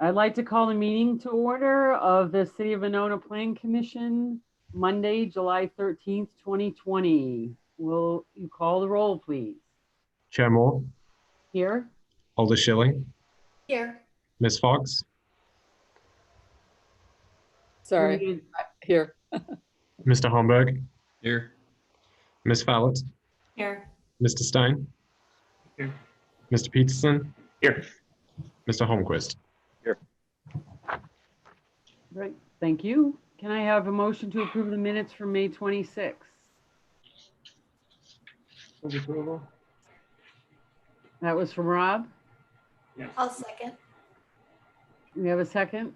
I'd like to call the meeting to order of the City of Monona Plan Commission, Monday, July 13th, 2020. Will you call the roll, please? Chair Moore, Here. Alder Schilling, Here. Ms. Fox, Sorry, here. Mr. Homburg, Here. Ms. Fallett, Here. Mr. Stein, Here. Mr. Peterson, Here. Mr. Holmquist. Great, thank you. Can I have a motion to approve the minutes from May 26th? That was from Rob. I'll second. We have a second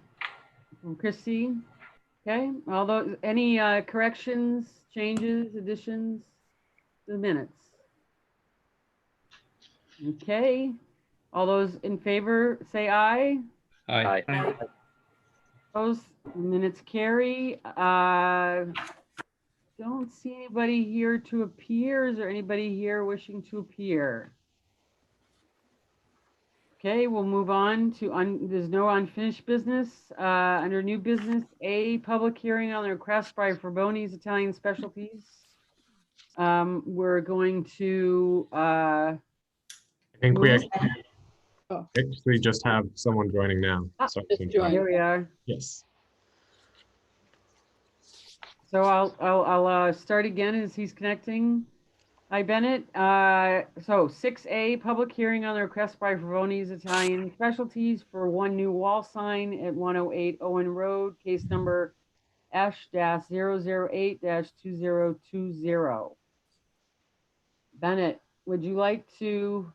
from Christy. Okay, all those, any corrections, changes, additions to the minutes? Okay, all those in favor say aye. Aye. Opposed, minutes carry. Don't see anybody here to appear. Is there anybody here wishing to appear? Okay, we'll move on to, there's no unfinished business. Under new business, A, public hearing on the request by Fraboni's Italian Specialties. We're going to, I think we move- actually just have someone joining now. So, just joined. here we are. yes. So I'll start again as he's connecting. Hi, Bennett. So 6A, public hearing on the request by Fraboni's Italian Specialties for one new wall sign at 108 Owen Road, case number S-008-2020. Bennett, would you like to,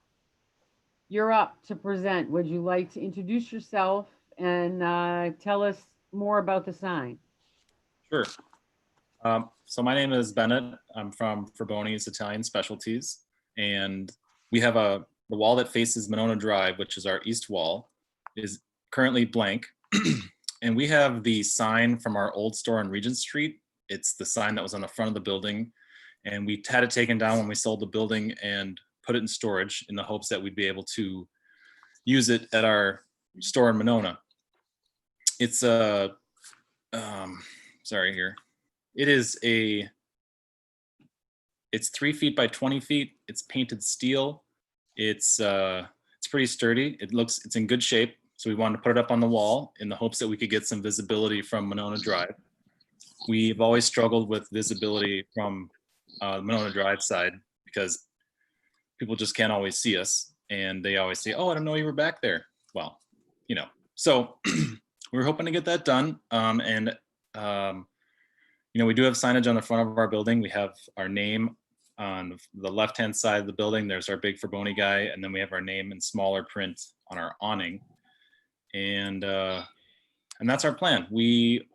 you're up to present. Would you like to introduce yourself and tell us more about the sign? Sure. So my name is Bennett. I'm from Fraboni's Italian Specialties, and we have the wall that faces Monona Drive, which is our east wall, is currently blank. And we have the sign from our old store on Regent Street. It's the sign that was on the front of the building, and we had it taken down when we sold the building and put it in storage in the hopes that we'd be able to use it at our store in Monona. It's a, sorry here. It's 3 feet by 20 feet. It's painted steel. It's pretty sturdy. It's in good shape. So we wanted to put it up on the wall in the hopes that we could get some visibility from Monona Drive. We've always struggled with visibility from the Monona Drive side because people just can't always see us. And they always say, oh, I didn't know you were back there. Well, you know, so we were hoping to get that done. You know, we do have signage on the front of our building. We have our name on the left-hand side of the building. There's our big Fraboni guy, and then we have our name in smaller print on our awning. And that's our plan. We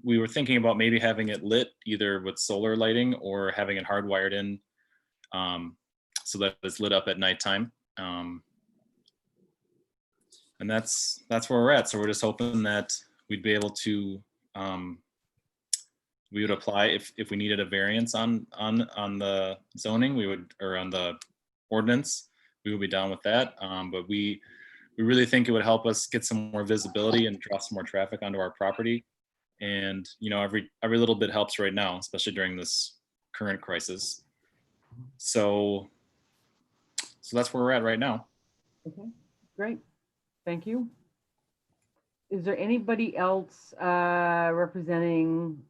were thinking about maybe having it lit either with solar lighting or having it hardwired in so that it's lit up at nighttime. And that's where we're at. So we're just hoping that we'd be able to we would apply if we needed a variance on the zoning, we would, or on the ordinance, we would be down with that. But we really think it would help us get some more visibility and draw some more traffic onto our property. And you know, every little bit helps right now, especially during this current crisis. So that's where we're at right now. Okay, great. Thank you. Is there anybody else representing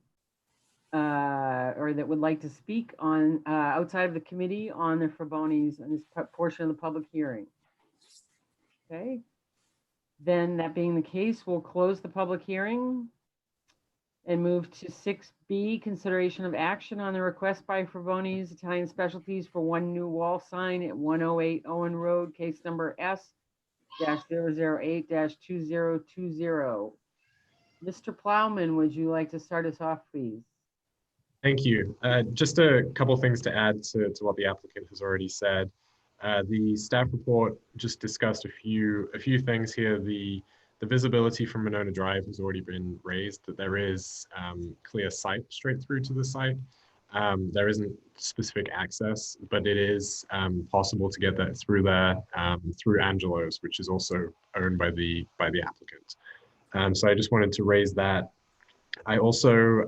or that would like to speak on outside of the committee on the Fraboni's and this portion of the public hearing? Okay, then that being the case, we'll close the public hearing and move to 6B, consideration of action on the request by Fraboni's Italian Specialties for one new wall sign at 108 Owen Road, case number S-008-2020. Mr. Plowman, would you like to start us off, please? Thank you. Just a couple things to add to what the applicant has already said. The staff report just discussed a few things here. The visibility from Monona Drive has already been raised, that there is clear sight straight through to the site. there isn't specific access, but it is possible to get that through there through Angelo's, which is also owned by the applicant. So I just wanted to raise that. I also,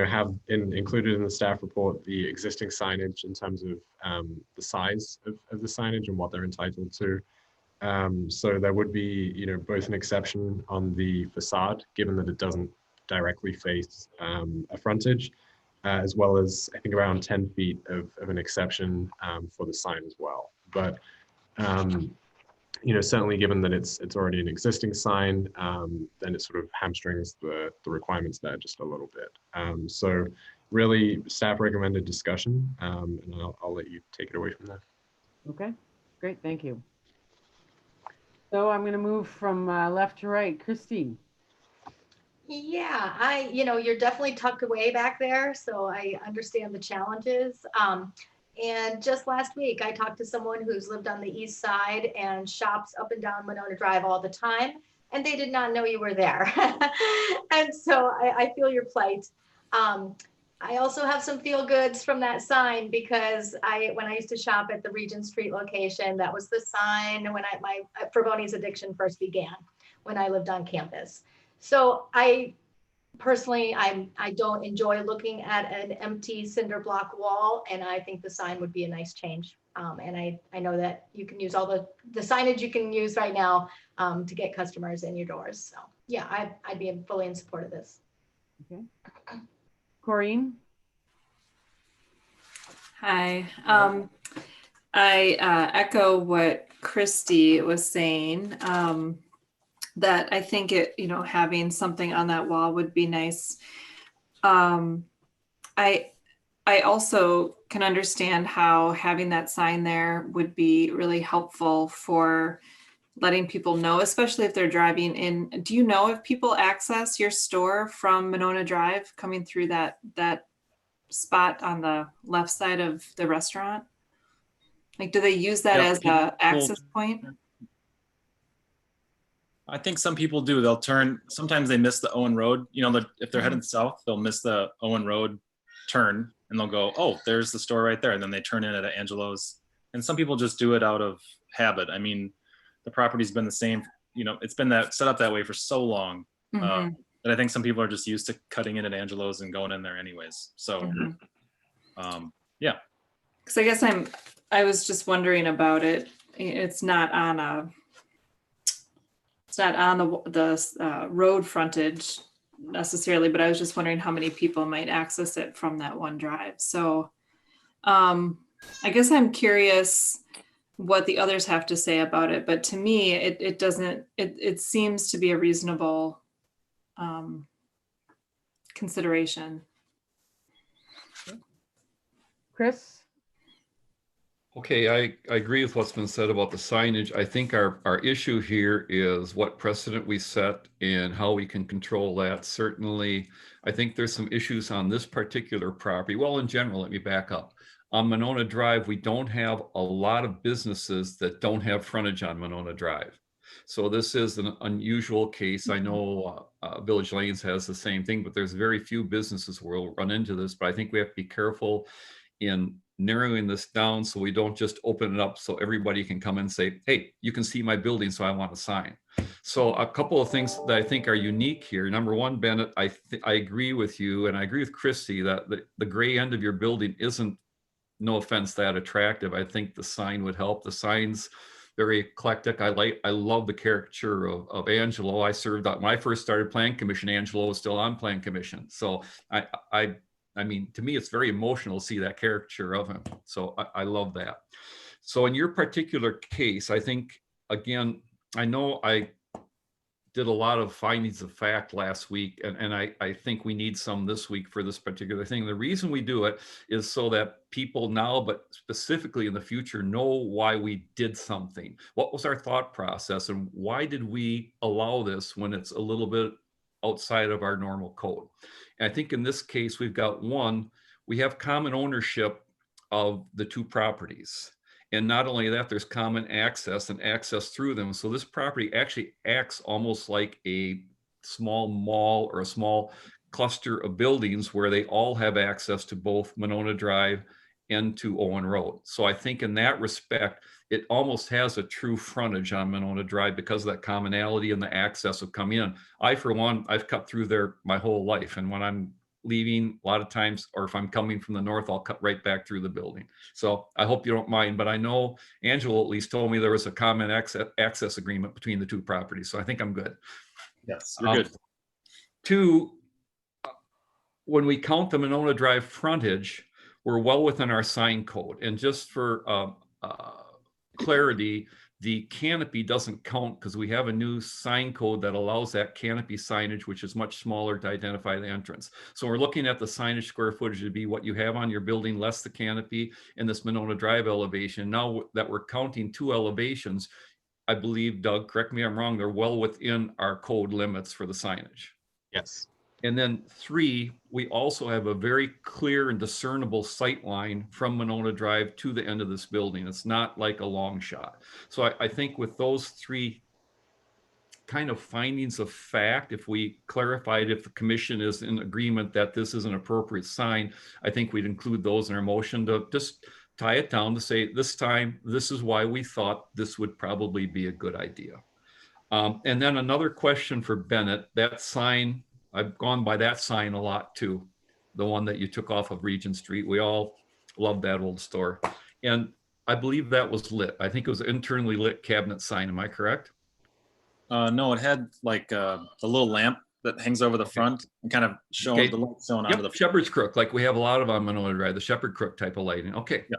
have included in the staff report the existing signage in terms of the size of the signage and what they're entitled to. So there would be, both an exception on the facade, given that it doesn't directly face a frontage, as well as I think around 10 feet of an exception for the sign as well. But certainly given that it's already an existing sign, then it sort of hamstrings the requirements there just a little bit. So really staff recommended discussion, and I'll let you take it away from there. Okay, great, thank you. So I'm going to move from left to right. Christy. Yeah, you're definitely tucked away back there, so I understand the challenges. And just last week, I talked to someone who's lived on the east side and shops up and down Monona Drive all the time, and they did not know you were there. And so I feel your plight. I also have some feel goods from that sign because when I used to shop at the Regent Street location, that was the sign when my Fraboni's addiction first began, when I lived on campus. So personally, I don't enjoy looking at an empty cinder block wall, and I think the sign would be a nice change. And I know that you can use all the signage you can use right now to get customers in your doors. So yeah, I'd be fully in support of this. Okay. Corinne. Hi. I echo what Christy was saying. That I think having something on that wall would be nice. I also can understand how having that sign there would be really helpful for letting people know, especially if they're driving in. Do you know if people access your store from Monona Drive coming through that spot on the left side of the restaurant? Like, do they use that as an access point? I think some people do. They'll turn, sometimes they miss the Owen Road. If they're heading south, they'll miss the Owen Road turn and they'll go, oh, there's the store right there. And then they turn in at Angelo's. And some people just do it out of habit. I mean, the property's been the same, it's been set up that way for so long that I think some people are just used to cutting in at Angelo's and going in there anyways. So, yeah. Because I guess I was just wondering about it. It's not on the road frontage necessarily, but I was just wondering how many people might access it from that one drive. So I guess I'm curious what the others have to say about it, but to me, it seems to be a reasonable consideration. Chris. Okay, I agree with what's been said about the signage. I think our issue here is what precedent we set and how we can control that. Certainly, I think there's some issues on this particular property. Well, in general, let me back up. On Monona Drive, we don't have a lot of businesses that don't have frontage on Monona Drive. So this is an unusual case. I know Village Lanes has the same thing, but there's very few businesses where we'll run into this. But I think we have to be careful in narrowing this down so we don't just open it up so everybody can come and say, hey, you can see my building, so I want a sign. So a couple of things that I think are unique here. Number one, Bennett, I agree with you, and I agree with Christy that the gray end of your building isn't, no offense, that attractive. I think the sign would help. The sign's very eclectic. I love the caricature of Angelo. I served when I first started Plan Commission, Angelo was still on Plan Commission. So I mean, to me, it's very emotional to see that caricature of him. So I love that. So in your particular case, I think, again, I know I did a lot of findings of fact last week, and I think we need some this week for this particular thing. The reason we do it is so that people now, but specifically in the future, know why we did something. What was our thought process, and why did we allow this when it's a little bit outside of our normal code? And I think in this case, we've got we have common ownership of the two properties. And not only that, there's common access and access through them. So this property actually acts almost like a small mall or a small cluster of buildings where they all have access to both Monona Drive and to Owen Road. So I think in that respect, it almost has a true frontage on Monona Drive because of that commonality and the access of come in. I, for one, I've cut through there my whole life. And when I'm leaving a lot of times, or if I'm coming from the north, I'll cut right back through the building. So I hope you don't mind, but I know Angela at least told me there was a common access agreement between the two properties. So I think I'm good. Yes, you're good. Two, when we count the Monona Drive frontage, we're well within our sign code. And just for clarity, the canopy doesn't count because we have a new sign code that allows that canopy signage, which is much smaller to identify the entrance. So we're looking at the signage square footage to be what you have on your building, less the canopy in this Monona Drive elevation. Now that we're counting two elevations, I believe, Doug, correct me if I'm wrong, they're well within our code limits for the signage. Yes. And then three, we also have a very clear and discernible sight line from Monona Drive to the end of this building. It's not like a long shot. So I think with those three kind of findings of fact, if we clarified if the commission is in agreement that this is an appropriate sign, I think we'd include those in our motion to just tie it down to say this time, this is why we thought this would probably be a good idea. And then another question for Bennett, that sign, I've gone by that sign a lot too. The one that you took off of Regent Street. We all love that old store. And I believe that was lit. I think it was an internally lit cabinet sign. Am I correct? No, it had like a little lamp that hangs over the front and kind of showing the light showing onto the Shepherd's Crook, like we have a lot of on Monona Drive, the Shepherd Crook type of lighting. Okay. Yeah.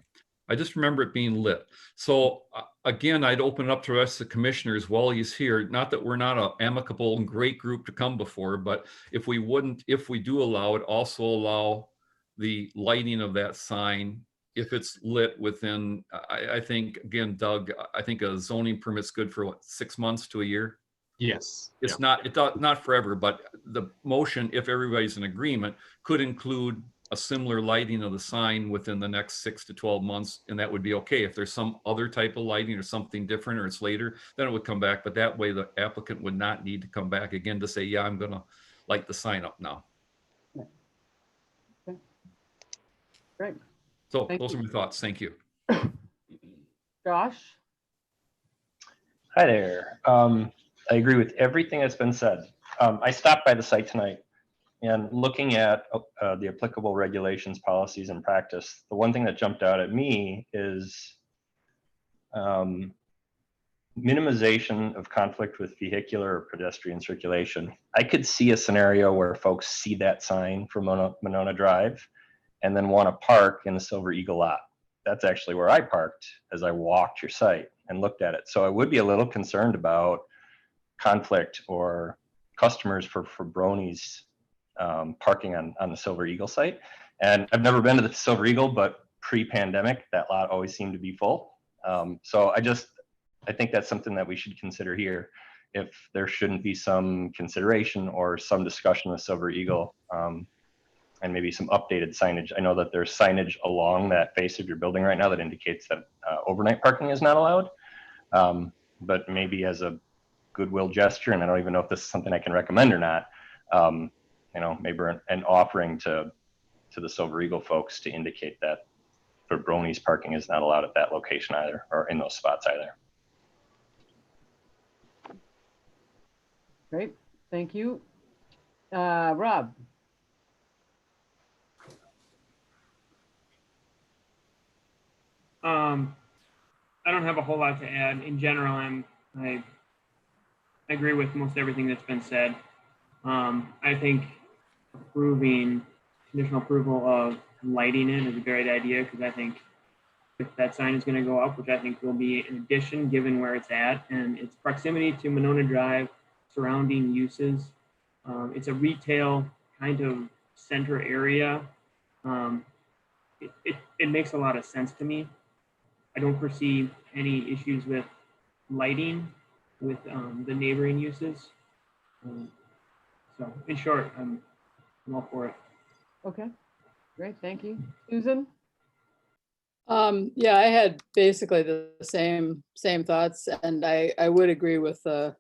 I just remember it being lit. So again, I'd open it up to the rest of the commissioners while he's here. Not that we're not an amicable and great group to come before, but if we do allow it, also allow the lighting of that sign if it's lit within, I think, again, Doug, I think a zoning permit's good for what, 6 months to a year? Yes. It's not forever, but the motion, if everybody's in agreement, could include a similar lighting of the sign within the next 6 to 12 months, and that would be okay. If there's some other type of lighting or something different, or it's later, then it would come back. But that way the applicant would not need to come back again to say, yeah, I'm gonna light the sign up now. Okay. Great. So Thank those you. are my thoughts. Thank you. Josh? Hi there. I agree with everything that's been said. I stopped by the site tonight and looking at the applicable regulations, policies, and practice. The one thing that jumped out at me is minimization of conflict with vehicular or pedestrian circulation. I could see a scenario where folks see that sign from Monona Drive and then want to park in the Silver Eagle lot. That's actually where I parked as I walked your site and looked at it. So I would be a little concerned about conflict or customers for Brony's parking on the Silver Eagle site. And I've never been to the Silver Eagle, but pre-pandemic, that lot always seemed to be full. So I think that's something that we should consider here. If there shouldn't be some consideration or some discussion with Silver Eagle, and maybe some updated signage. I know that there's signage along that face of your building right now that indicates that overnight parking is not allowed. But maybe as a goodwill gesture, and I don't even know if this is something I can recommend or not, maybe an offering to the Silver Eagle folks to indicate that for Brony's parking is not allowed at that location either, or in those spots either. Great, thank you. Rob? I don't have a whole lot to add. In general, I agree with most everything that's been said. I think conditional approval of lighting it is a great idea, because I think if that sign is going to go up, which I think will be an addition given where it's at and its proximity to Monona Drive, surrounding uses. It's a retail kind of center area. It makes a lot of sense to me. I don't foresee any issues with lighting with the neighboring uses. So in short, I'm all for it. Okay, great, thank you. Susan? Yeah, I had basically the same thoughts, and I would agree with the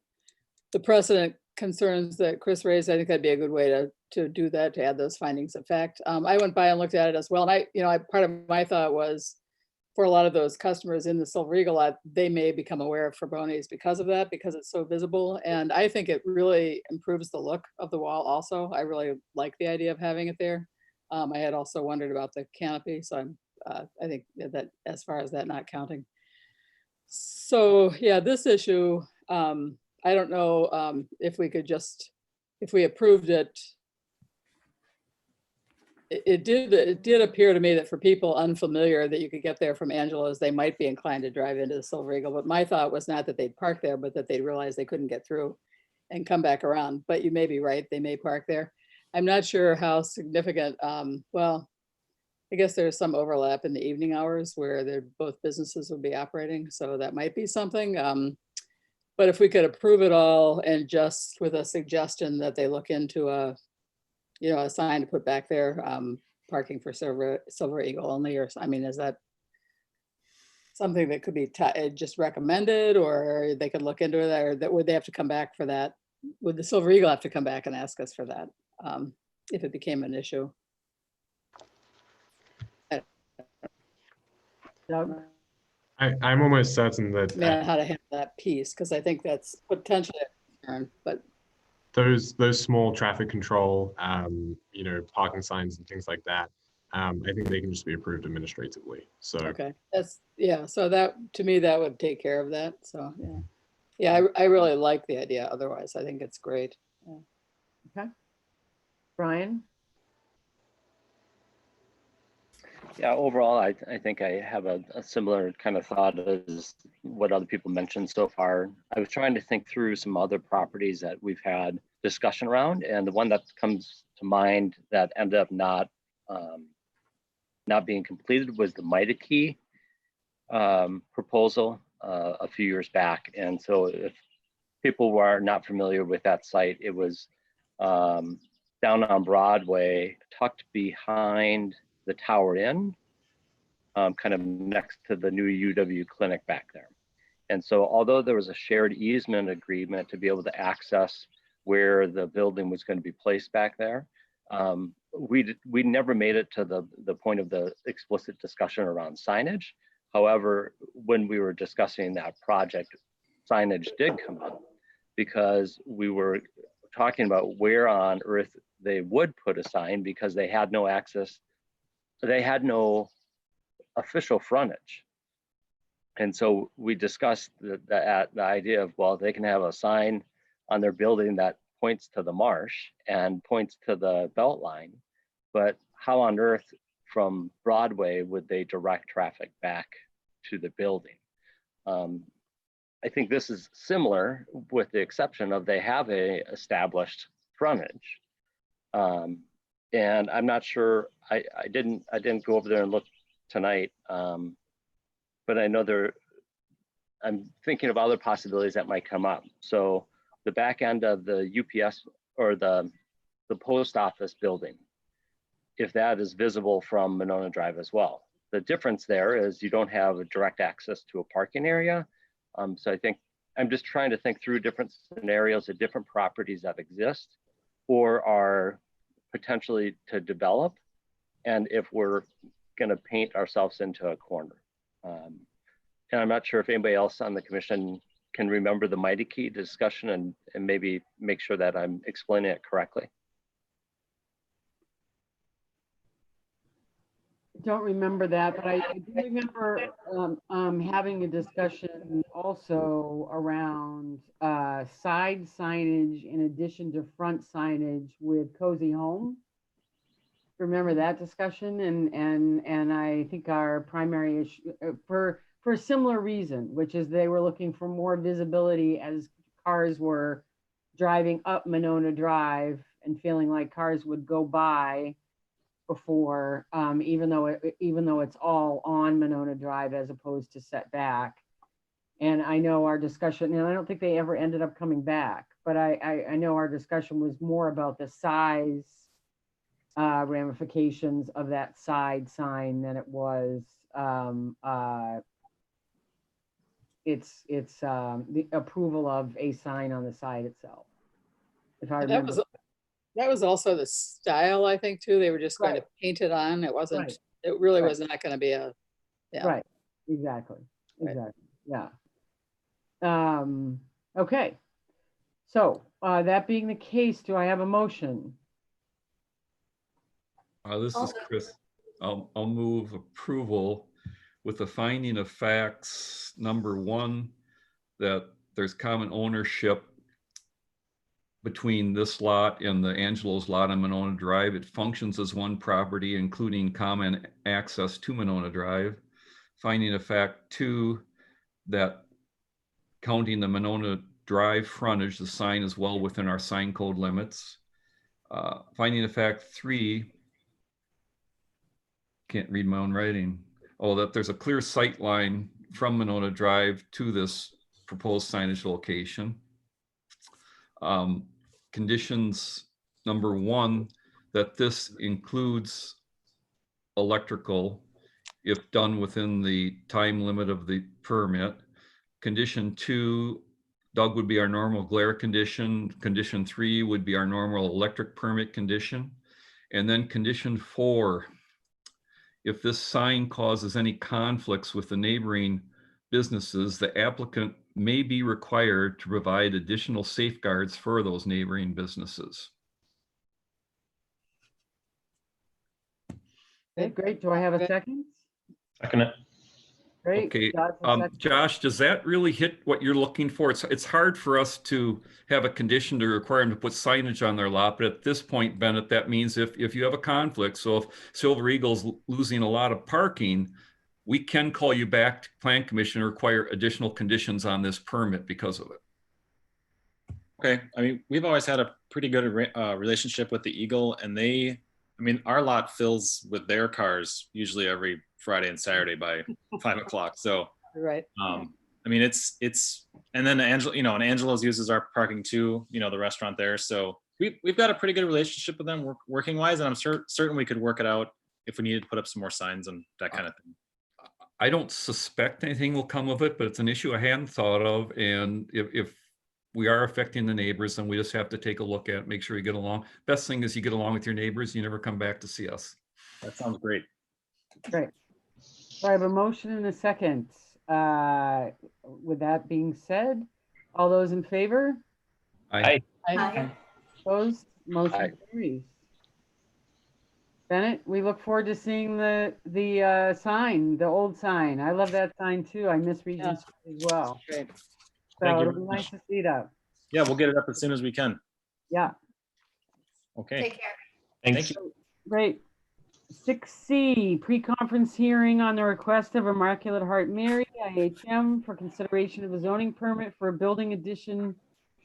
precedent concerns that Chris raised. I think that'd be a good way to do that, to add those findings of fact. I went by and looked at it as well. And part of my thought was, for a lot of those customers in the Silver Eagle lot, they may become aware of Fraboni's because of that, because it's so visible. And I think it really improves the look of the wall also. I really like the idea of having it there. I had also wondered about the canopy, so I think that as far as that not counting. So yeah, this issue, I don't know if we could just, if we approved it, it did appear to me that for people unfamiliar that you could get there from Angelo's, they might be inclined to drive into the Silver Eagle. But my thought was not that they'd park there, but that they'd realize they couldn't get through and come back around. But you may be right, they may park there. I'm not sure how significant, well, I guess there's some overlap in the evening hours where both businesses would be operating. So that might be something. But if we could approve it all and just with a suggestion that they look into a sign to put back there, parking for Silver Eagle only, or, I mean, is that something that could be just recommended, or they could look into it, or that would they have to come back for that? Would the Silver Eagle have to come back and ask us for that if it became an issue? Doug? I'm almost certain that Yeah, how to handle that piece, because I think that's potentially a concern, but those small traffic control, parking signs and things like that, I think they can just be approved administratively. So okay, so that, to me, that would take care of that. So yeah, I really like the idea. Otherwise, I think it's great. Yeah. Okay. Brian? Yeah, overall, I think I have a similar kind of thought as what other people mentioned so far. I was trying to think through some other properties that we've had discussion around, and the one that comes to mind that ended up not being completed was the Mitake proposal a few years back. And so if people were not familiar with that site, it was down on Broadway, tucked behind the Tower Inn, kind of next to the new UW clinic back there. And so although there was a shared easement agreement to be able to access where the building was going to be placed back there, we never made it to the point of the explicit discussion around signage. However, when we were discussing that project, signage did come up because we were talking about where on earth they would put a sign, because they had no access. They had no official frontage. And so we discussed the idea of, well, they can have a sign on their building that points to the marsh and points to the belt line, but how on earth from Broadway would they direct traffic back to the building? I think this is similar, with the exception of they have a established frontage. And I'm not sure, I didn't go over there and look tonight, but I know I'm thinking of other possibilities that might come up. So the back end of the UPS or the post office building, if that is visible from Monona Drive as well. The difference there is you don't have a direct access to a parking area. So I think I'm just trying to think through different scenarios of different properties that exist or are potentially to develop, and if we're going to paint ourselves into a corner. And I'm not sure if anybody else on the commission can remember the Mitake discussion and maybe make sure that I'm explaining it correctly. Don't remember that, but I do remember having a discussion also around side signage in addition to front signage with Cozy Home. Remember that discussion? And I think our primary issue for a similar reason, which is they were looking for more visibility as cars were driving up Monona Drive and feeling like cars would go by before, even though it's all on Monona Drive as opposed to set back. And I know our discussion, and I don't think they ever ended up coming back, but I know our discussion was more about the size ramifications of that side sign than it was it's the approval of a sign on the side itself. If I remember. That was also the style, I think, too. They were just going to Right. paint it on. It wasn't, Right. it really Right. was not going to be a, yeah. Right, exactly, Right. exactly, yeah. Okay, so that being the case, do I have a motion? This is Chris. I'll move approval with the finding of facts. Number one, that there's common ownership between this lot and the Angelo's lot on Monona Drive. It functions as one property, including common access to Monona Drive. Finding of fact two, that counting the Monona Drive frontage, the sign is well within our sign code limits. Finding of fact three, can't read my own writing. Oh, that there's a clear sight line from Monona Drive to this proposed signage location. Conditions number one, that this includes electrical if done within the time limit of the permit. Condition two, Doug, would be our normal glare condition. Condition three would be our normal electric permit condition. And then condition four, if this sign causes any conflicts with the neighboring businesses, the applicant may be required to provide additional safeguards for those neighboring businesses. Okay, great, do I have a second? Second it. Great. Okay, Josh, a second. Josh, does that really hit what you're looking for? It's hard for us to have a condition to require them to put signage on their lot, but at this point, Bennett, that means if you have a conflict, so if Silver Eagle's losing a lot of parking, we can call you back to Plan Commission and require additional conditions on this permit because of it. Okay, I mean, we've always had a pretty good relationship with the Eagle, and our lot fills with their cars usually every Friday and Saturday by 5 o'clock. So, Right. I mean, it's, and then and Angelo's uses our parking too, the restaurant there. So we've got a pretty good relationship with them working wise, and I'm certain we could work it out if we needed to put up some more signs and that kind of thing. I don't suspect anything will come of it, but it's an issue I hadn't thought of. And if we are affecting the neighbors, then we just have to take a look at it, make sure you get along. Best thing is you get along with your neighbors, you never come back to see us. That sounds great. Great. So I have a motion and a second. With that being said, all those in favor? Aye. Aye. Opposed? Motion carries. Bennett, we look forward to seeing the sign, the old sign. I love that sign too. I miss Regent Street as well. Great. So Thank you it'll very be nice much. to see that. Yeah, we'll get it up as soon as we can. Yeah, Okay. Take care. Thanks. Thank you. great. 6C, pre-conference hearing on the request of Immaculate Heart Mary, IHM, for consideration of a zoning permit for a building addition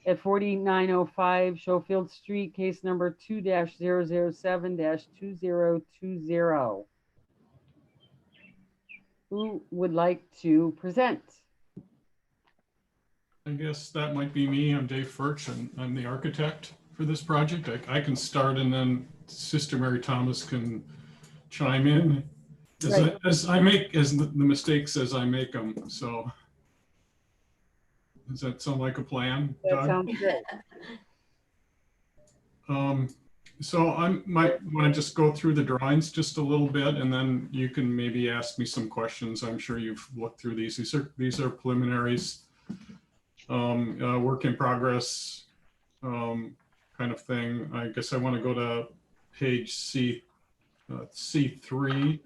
at 4905 Schofield Street, case number 2-007-2020. Who would like to present? I guess that might be me. I'm Dave Furch, and I'm the architect for this project. I can start, and then Sister Mary Thomas can chime in as the mistakes as I make them. So does that sound like a plan, That Doug? sounds good. So I might want to just go through the drawings just a little bit, and then you can maybe ask me some questions. I'm sure you've looked through these. These are preliminaries, work in progress, kind of thing. I guess I want to go to page C3,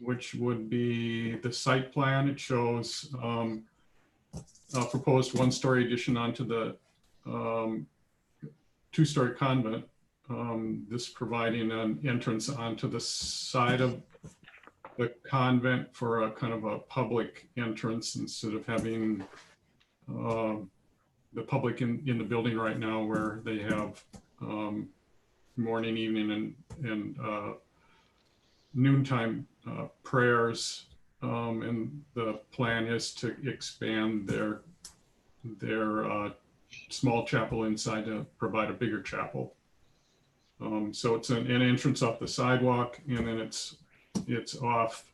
which would be the site plan. It shows a proposed one-story addition onto the two-story convent. This providing an entrance onto the side of the convent for a kind of a public entrance instead of having the public in the building right now, where they have morning, evening, and noontime prayers. And the plan is to expand their small chapel inside to provide a bigger chapel. So it's an entrance off the sidewalk, and then it's off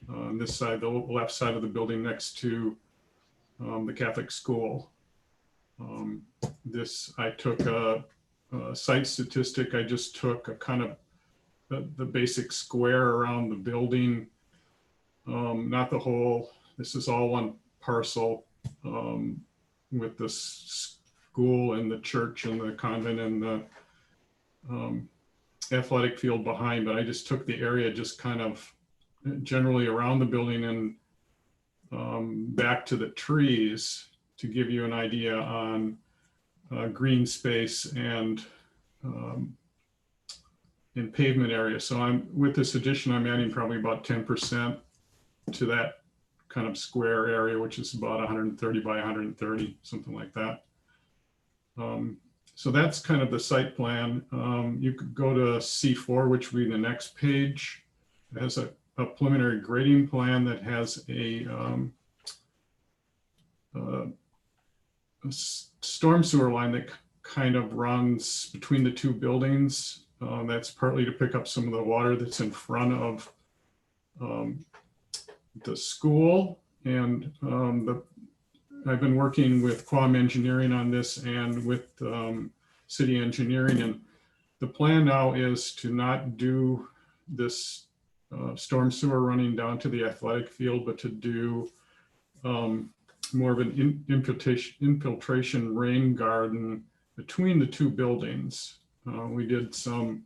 on this side, the left side of the building, next to the Catholic school. I took a site statistic, I just took a kind of the basic square around the building, not the whole. This is all one parcel with the school and the church and the convent and the athletic field behind, but I just took the area just kind of generally around the building and back to the trees to give you an idea on green space and in pavement area. So with this addition, I'm adding probably about 10% to that kind of square area, which is about 130 by 130, something like that. So that's kind of the site plan. You could go to C4, which would be the next page. It has a preliminary grading plan that has a storm sewer line that kind of runs between the two buildings. That's partly to pick up some of the water that's in front of the school. And I've been working with Quam Engineering on this and with city engineering. And the plan now is to not do this storm sewer running down to the athletic field, but to do more of an infiltration rain garden between the two buildings. We did some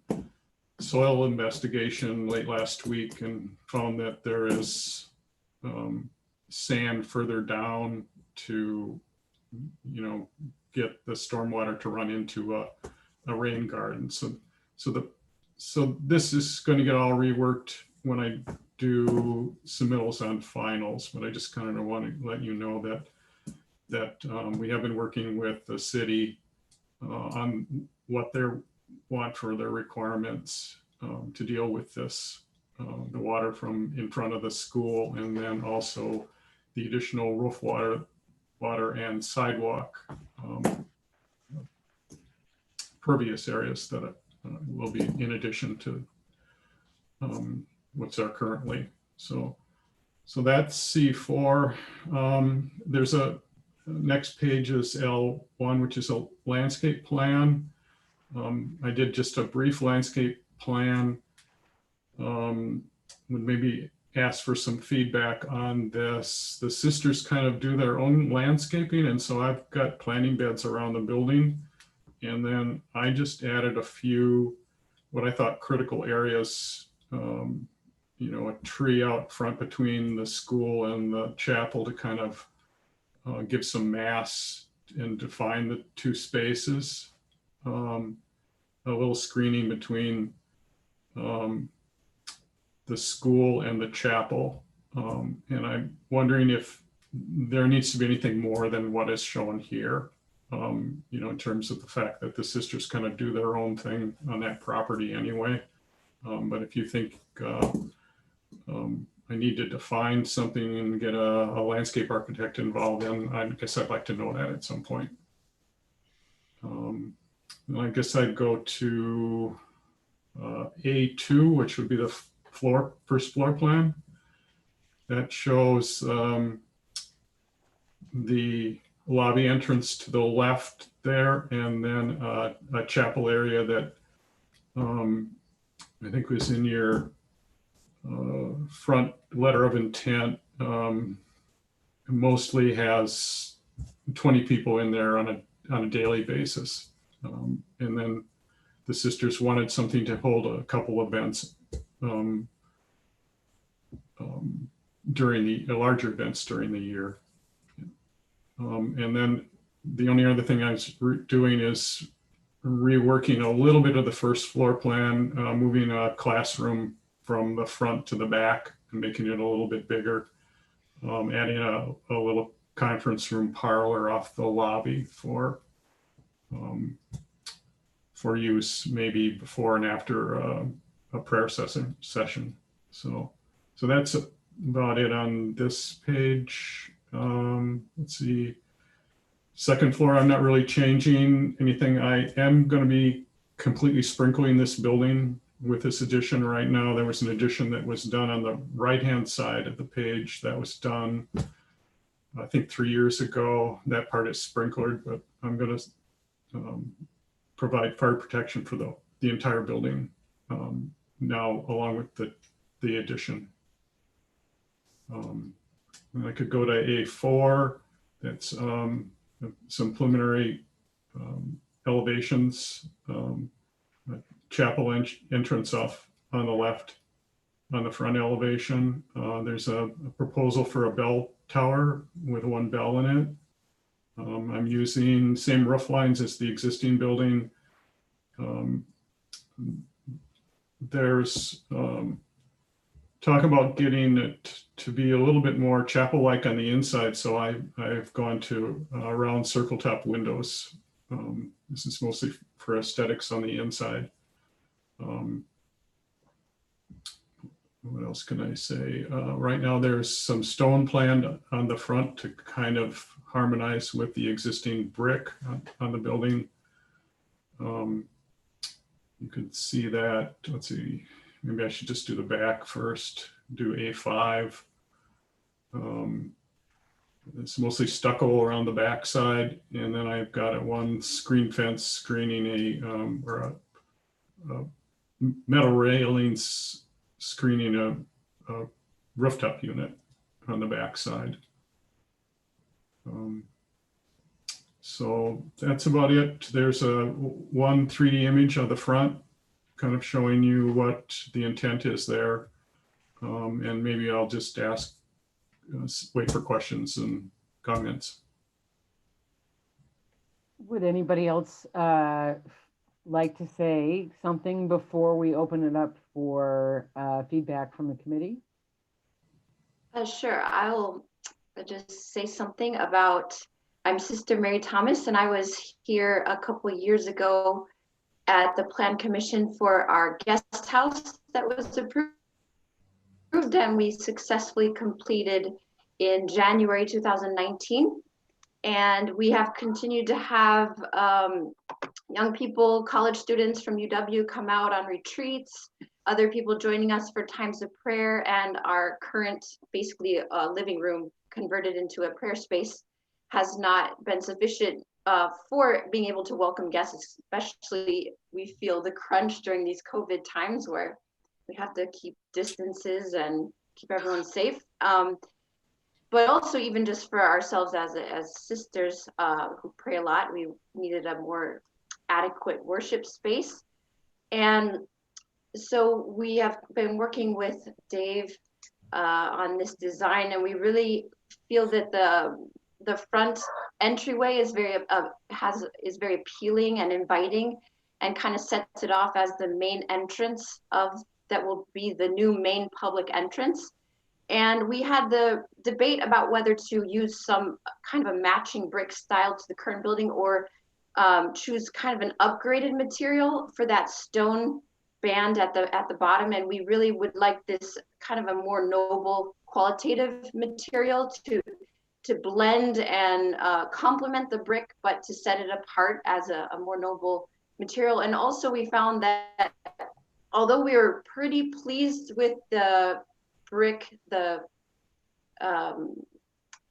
soil investigation late last week and found that there is sand further down to, get the stormwater to run into a rain garden. So this is going to get all reworked when I do submittals on finals, but I just kind of want to let you know that we have been working with the city on what they want for their requirements to deal with this, the water from in front of the school, and then also the additional roof water and sidewalk pervious areas that will be in addition to what's there currently. So that's C4. There's a next page is L1, which is a landscape plan. I did just a brief landscape plan. Would maybe ask for some feedback on this. The sisters kind of do their own landscaping, and so I've got planting beds around the building. And then I just added a few, what I thought critical areas, a tree out front between the school and the chapel to kind of give some mass and define the two spaces. A little screening between the school and the chapel. And I'm wondering if there needs to be anything more than what is shown here, in terms of the fact that the sisters kind of do their own thing on that property anyway. But if you think I need to define something and get a landscape architect involved, then I guess I'd like to know that at some point. I guess I'd go to A2, which would be the first floor plan. That shows the lobby entrance to the left there, and then a chapel area that I think was in your front letter of intent. Mostly has 20 people in there on a daily basis. And then the sisters wanted something to hold a couple events during the larger events during the year. And then the only other thing I was doing is reworking a little bit of the first floor plan, moving a classroom from the front to the back and making it a little bit bigger, adding a little conference room parlor off the lobby for use maybe before and after a prayer session. So that's about it on this page. Let's see. Second floor, I'm not really changing anything. I am going to be completely sprinkling this building with this addition right now. There was an addition that was done on the right-hand side of the page that was done, I think 3 years ago. That part is sprinklered, but I'm going to provide fire protection for the entire building now, along with the addition. And I could go to A4. That's some preliminary elevations. Chapel entrance off on the left on the front elevation. There's a proposal for a bell tower with one bell in it. I'm using same roof lines as the existing building. There's talk about getting it to be a little bit more chapel-like on the inside. So I've gone to round circle top windows. This is mostly for aesthetics on the inside. What else can I say? Right now there's some stone planned on the front to kind of harmonize with the existing brick on the building. You can see that. Let's see, maybe I should just do the back first, do A5. It's mostly stucco around the back side. And then I've got one screen fence screening a metal railings screening a rooftop unit on the back side. So that's about it. There's one 3D image of the front, kind of showing you what the intent is there. And maybe I'll just wait for questions and comments. Would anybody else like to say something before we open it up for feedback from the committee? Sure, I will just say something about, I'm Sister Mary Thomas, and I was here a couple of years ago at the Plan Commission for our guest house that was approved, and we successfully completed in January 2019. And we have continued to have young people, college students from UW come out on retreats, other people joining us for times of prayer, and our current basically living room converted into a prayer space has not been sufficient for being able to welcome guests, especially we feel the crunch during these COVID times where we have to keep distances and keep everyone safe. But also even just for ourselves as sisters who pray a lot, we needed a more adequate worship space. And so we have been working with Dave on this design, and we really feel that the front entryway is very appealing and inviting, and kind of sets it off as the main entrance that will be the new main public entrance. And we had the debate about whether to use some kind of a matching brick style to the current building, or choose kind of an upgraded material for that stone band at the bottom. And we really would like this kind of a more noble qualitative material to blend and complement the brick, but to set it apart as a more noble material. And also we found that although we were pretty pleased with the brick, the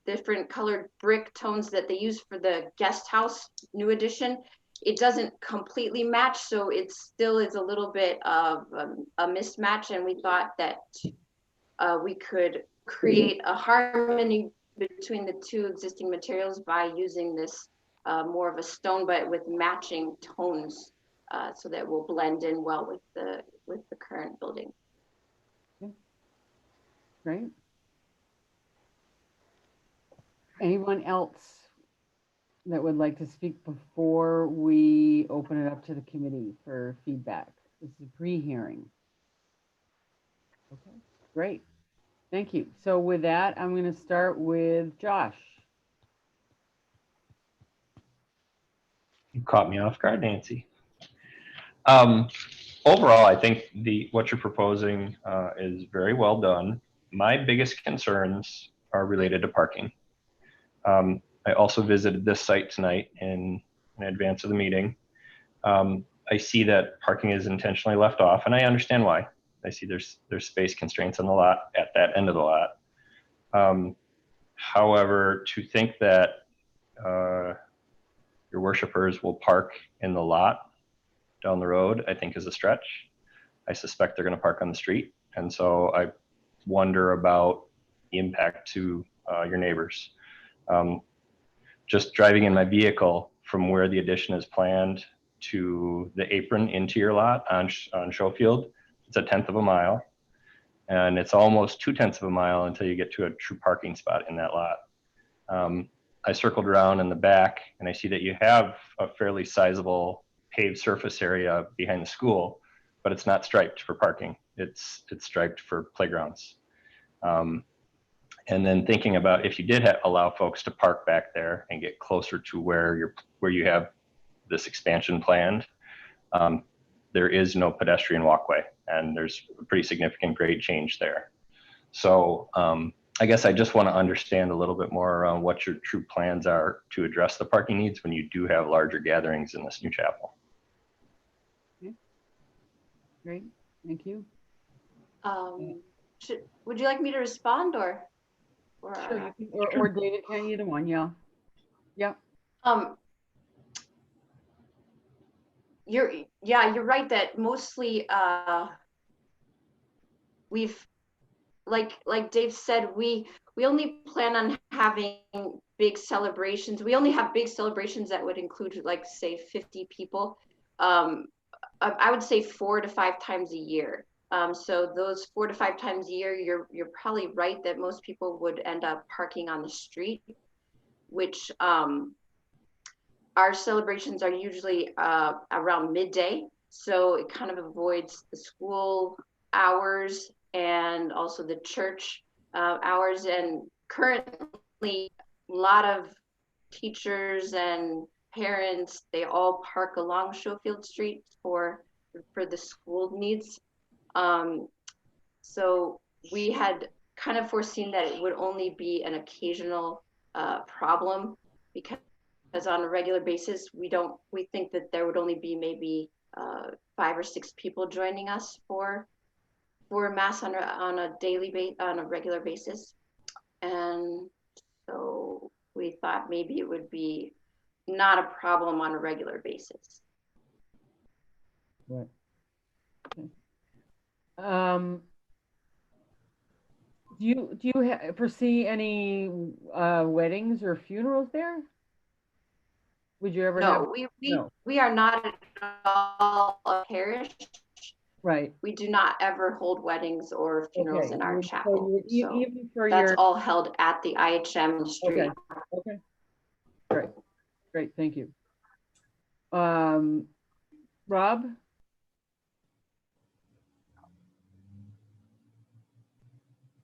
different colored brick tones that they use for the guest house new addition, it doesn't completely match, so it still is a little bit of a mismatch. And we thought that we could create a harmony between the two existing materials by using this more of a stone, but with matching tones, so that will blend in well with the current building. Great. Anyone else that would like to speak before we open it up to the committee for feedback? This is a pre-hearing. Okay, great. Thank you. So with that, I'm going to start with Josh. You caught me off guard, Nancy. Overall, I think what you're proposing is very well done. My biggest concerns are related to parking. I also visited this site tonight in advance of the meeting. I see that parking is intentionally left off, and I understand why. I see there's space constraints on the lot at that end of the lot. However, to think that your worshipers will park in the lot down the road, I think is a stretch. I suspect they're going to park on the street. And so I wonder about the impact to your neighbors. Just driving in my vehicle from where the addition is planned to the apron into your lot on Schofield, it's 1/10 of a mile. And it's almost 2/10 of a mile until you get to a true parking spot in that lot. I circled around in the back and I see that you have a fairly sizable paved surface area behind the school, but it's not striped for parking. It's striped for playgrounds. And then thinking about if you did allow folks to park back there and get closer to where you have this expansion planned, there is no pedestrian walkway, and there's a pretty significant grade change there. So I guess I just want to understand a little bit more around what your true plans are to address the parking needs when you do have larger gatherings in this new chapel. Okay. Great, thank you. Would you like me to respond or Sure, you can, or David can, either one, yeah. Yeah. You're right that mostly we've like Dave said, we only plan on having big celebrations. We only have big celebrations that would include, like, say 50 people. I would say 4 to 5 times a year. So those 4 to 5 times a year, you're probably right that most people would end up parking on the street, which our celebrations are usually around midday. So it kind of avoids the school hours and also the church hours. And currently, a lot of teachers and parents, they all park along Schofield Street for the school needs. So we had kind of foreseen that it would only be an occasional problem, because on a regular basis, we think that there would only be maybe 5 or 6 people joining us for mass on a regular basis. And so we thought maybe it would be not a problem on a regular basis. Right. Okay. Do you foresee any weddings or funerals there? Would you ever have? No, we are not at all a parish. Right. We do not ever hold weddings or funerals in our chapel. So even for that's all held at the IHM street. Okay. Great. Great. Thank you. Rob?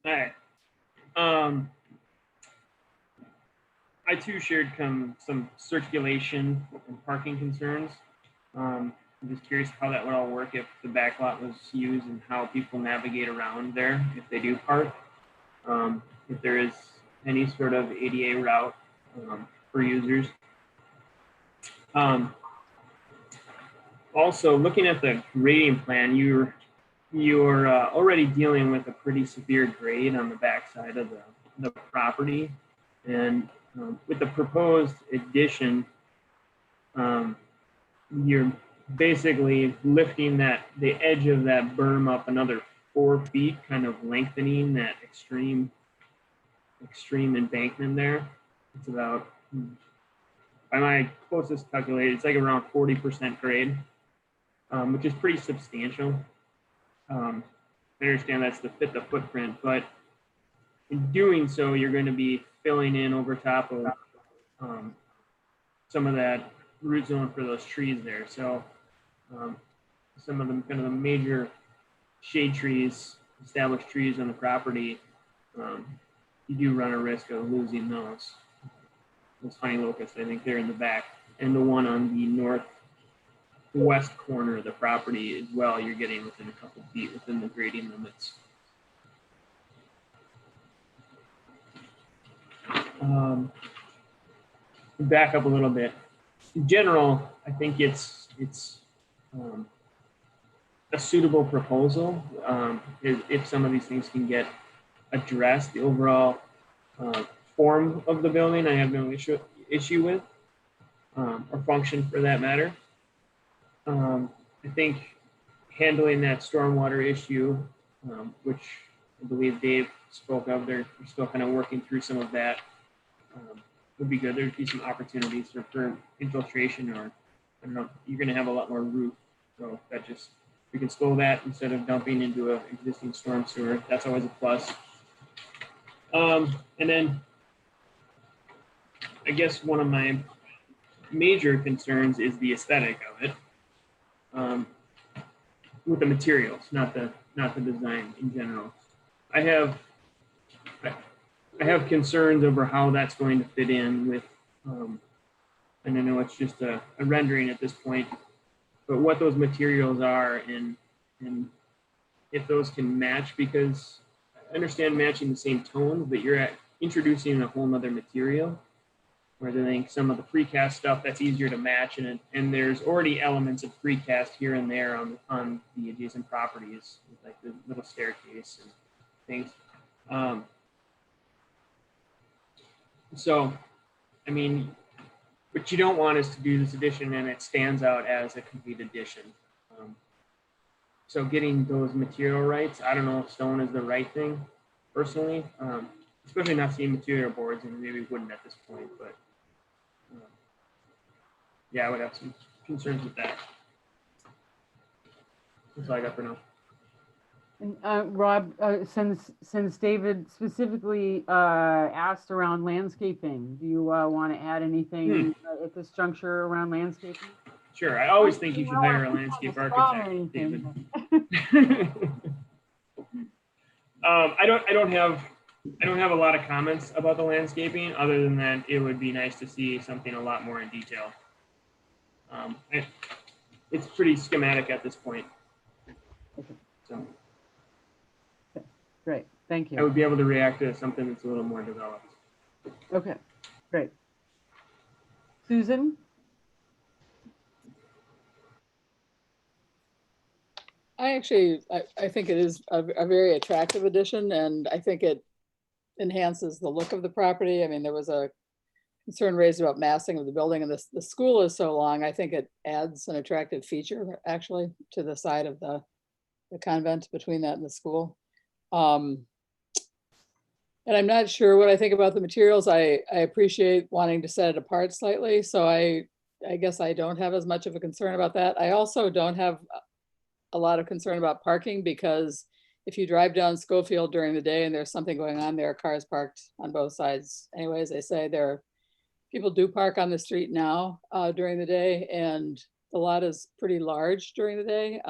Hi. I too shared some circulation and parking concerns. I'm just curious how that would all work if the back lot was used and how people navigate around there if they do park. If there is any sort of ADA route for users. Also, looking at the grading plan, you're already dealing with a pretty severe grade on the backside of the property, and with the proposed addition, you're basically lifting the edge of that berm up another 4 feet, kind of lengthening that extreme embankment there. It's about, by my closest calculated, it's like around 40% grade, which is pretty substantial. I understand that's to fit the footprint, but in doing so, you're going to be filling in over top of some of that root zone for those trees there. So some of them, kind of the major shade trees, established trees on the property, you do run a risk of losing those honey locusts. I think they're in the back, and the one on the northwest corner of the property as well, you're getting within a couple feet within the grading limits. Back up a little bit. In general, I think it's a suitable proposal if some of these things can get addressed. The overall form of the building, I have no issue with, or function for that matter. I think handling that stormwater issue, which I believe Dave spoke of, they're still kind of working through some of that, would be good. There'd be some opportunities for infiltration, or I don't know, you're going to have a lot more roof. So that just, we can slow that instead of dumping into an existing storm sewer. That's always a plus. And then I guess one of my major concerns is the aesthetic of it, with the materials, not the design in general. I have concerns over how that's going to fit in with, and I know it's just a rendering at this point, but what those materials are and if those can match, because I understand matching the same tones, but you're introducing a whole nother material. Whereas I think some of the precast stuff, that's easier to match, and there's already elements of precast here and there on the adjacent properties, like the little staircase and things. So, I mean, what you don't want is to do this addition and it stands out as a complete addition. So getting those material rights, I don't know if stone is the right thing, personally, especially not seeing material boards, and maybe wouldn't at this point, but yeah, I would have some concerns with that. That's all I got for now. And Rob, since David specifically asked around landscaping, do you want to add anything at this juncture around landscaping? Sure, I always think you should hire a landscape architect, David. I don't have a lot of comments about the landscaping, other than that it would be nice to see something a lot more in detail. It's pretty schematic at this point. So great, thank you. I would be able to react to something that's a little more developed. Okay, great. Susan? I think it is a very attractive addition, and I think it enhances the look of the property. I mean, there was a concern raised about massing of the building, and the school is so long. I think it adds an attractive feature actually to the side of the convent between that and the school. And I'm not sure what I think about the materials. I appreciate wanting to set it apart slightly. So I guess I don't have as much of a concern about that. I also don't have a lot of concern about parking, because if you drive down Schofield during the day and there's something going on, there are cars parked on both sides. Anyways, they say people do park on the street now during the day, and the lot is pretty large during the day.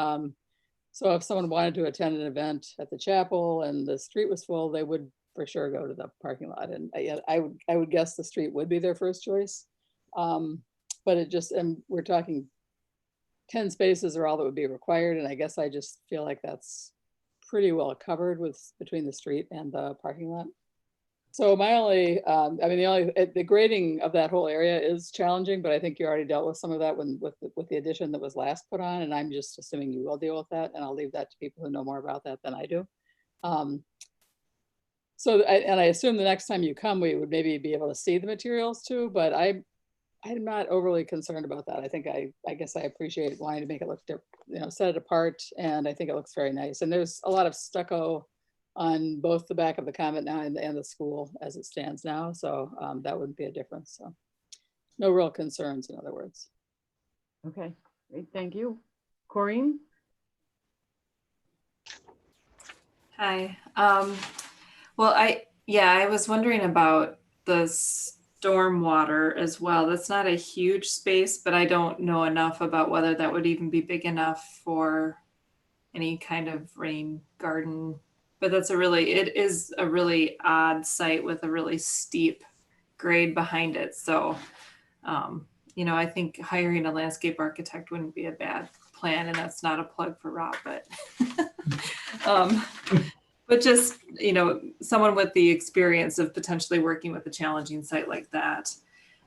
So if someone wanted to attend an event at the chapel and the street was full, they would for sure go to the parking lot. And I would guess the street would be their first choice. But and we're talking 10 spaces are all that would be required. And I guess I just feel like that's pretty well covered between the street and the parking lot. So my only, the grading of that whole area is challenging, but I think you already dealt with some of that with the addition that was last put on. And I'm just assuming you will deal with that. And I'll leave that to people who know more about that than I do. I assume the next time you come, we would maybe be able to see the materials too, but I'm not overly concerned about that. I think I guess I appreciate wanting to make it look different, set it apart, and I think it looks very nice. And there's a lot of stucco on both the back of the convent now and the school as it stands now, so that wouldn't be a difference. So no real concerns, in other words. Okay, great, thank you. Corinne? Hi. Well, I was wondering about the stormwater as well. That's not a huge space, but I don't know enough about whether that would even be big enough for any kind of rain garden. But it is a really odd site with a really steep grade behind it. So, I think hiring a landscape architect wouldn't be a bad plan, and that's not a plug for Rob, but but just, someone with the experience of potentially working with a challenging site like that.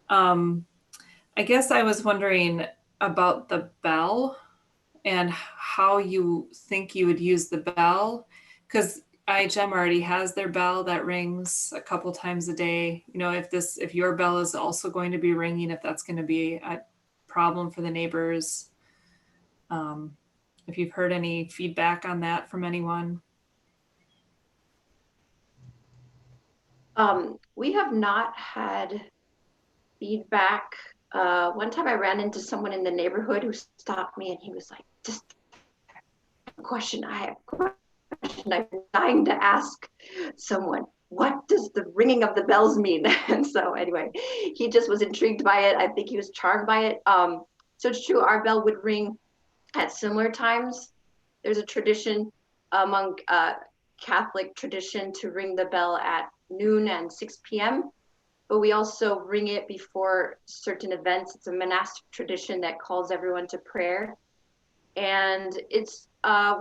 I guess I was wondering about the bell and how you think you would use the bell, because IHM already has their bell that rings a couple times a day. If your bell is also going to be ringing, if that's going to be a problem for the neighbors. If you've heard any feedback on that from anyone. We have not had feedback. One time I ran into someone in the neighborhood who stopped me and he was like, just a question. I have a question I'm dying to ask someone. What does the ringing of the bells mean? And so anyway, he just was intrigued by it. I think he was charmed by it. So it's true, our bell would ring at similar times. There's a tradition among Catholic tradition to ring the bell at noon and 6 p.m. But we also ring it before certain events. It's a monastic tradition that calls everyone to prayer. And it's,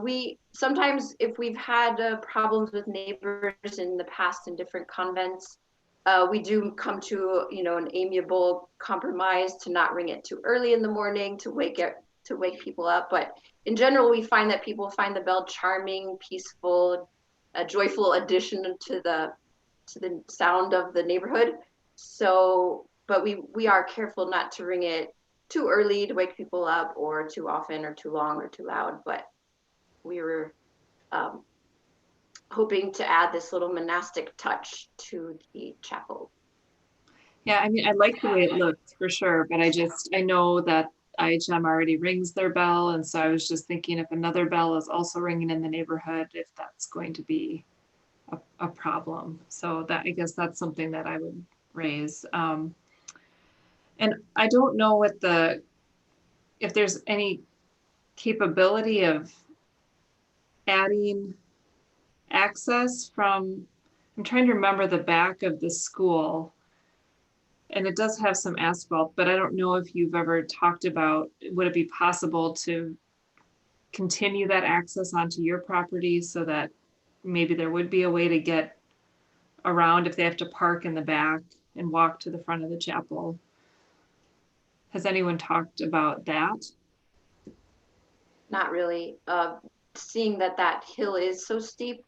we sometimes, if we've had problems with neighbors in the past in different convents, we do come to, an amiable compromise to not ring it too early in the morning to wake people up. But in general, we find that people find the bell charming, peaceful, a joyful addition to the sound of the neighborhood. So, but we are careful not to ring it too early to wake people up, or too often, or too long, or too loud. But we were hoping to add this little monastic touch to the chapel. Yeah, I mean, I like the way it looks for sure, but I know that IHM already rings their bell. And so I was just thinking if another bell is also ringing in the neighborhood, if that's going to be a problem. So that, I guess that's something that I would raise. And I don't know if there's any capability of adding access from, I'm trying to remember the back of the school, and it does have some asphalt, but I don't know if you've ever talked about, would it be possible to continue that access onto your property so that maybe there would be a way to get around if they have to park in the back and walk to the front of the chapel? Has anyone talked about that? Not really. Seeing that hill is so steep,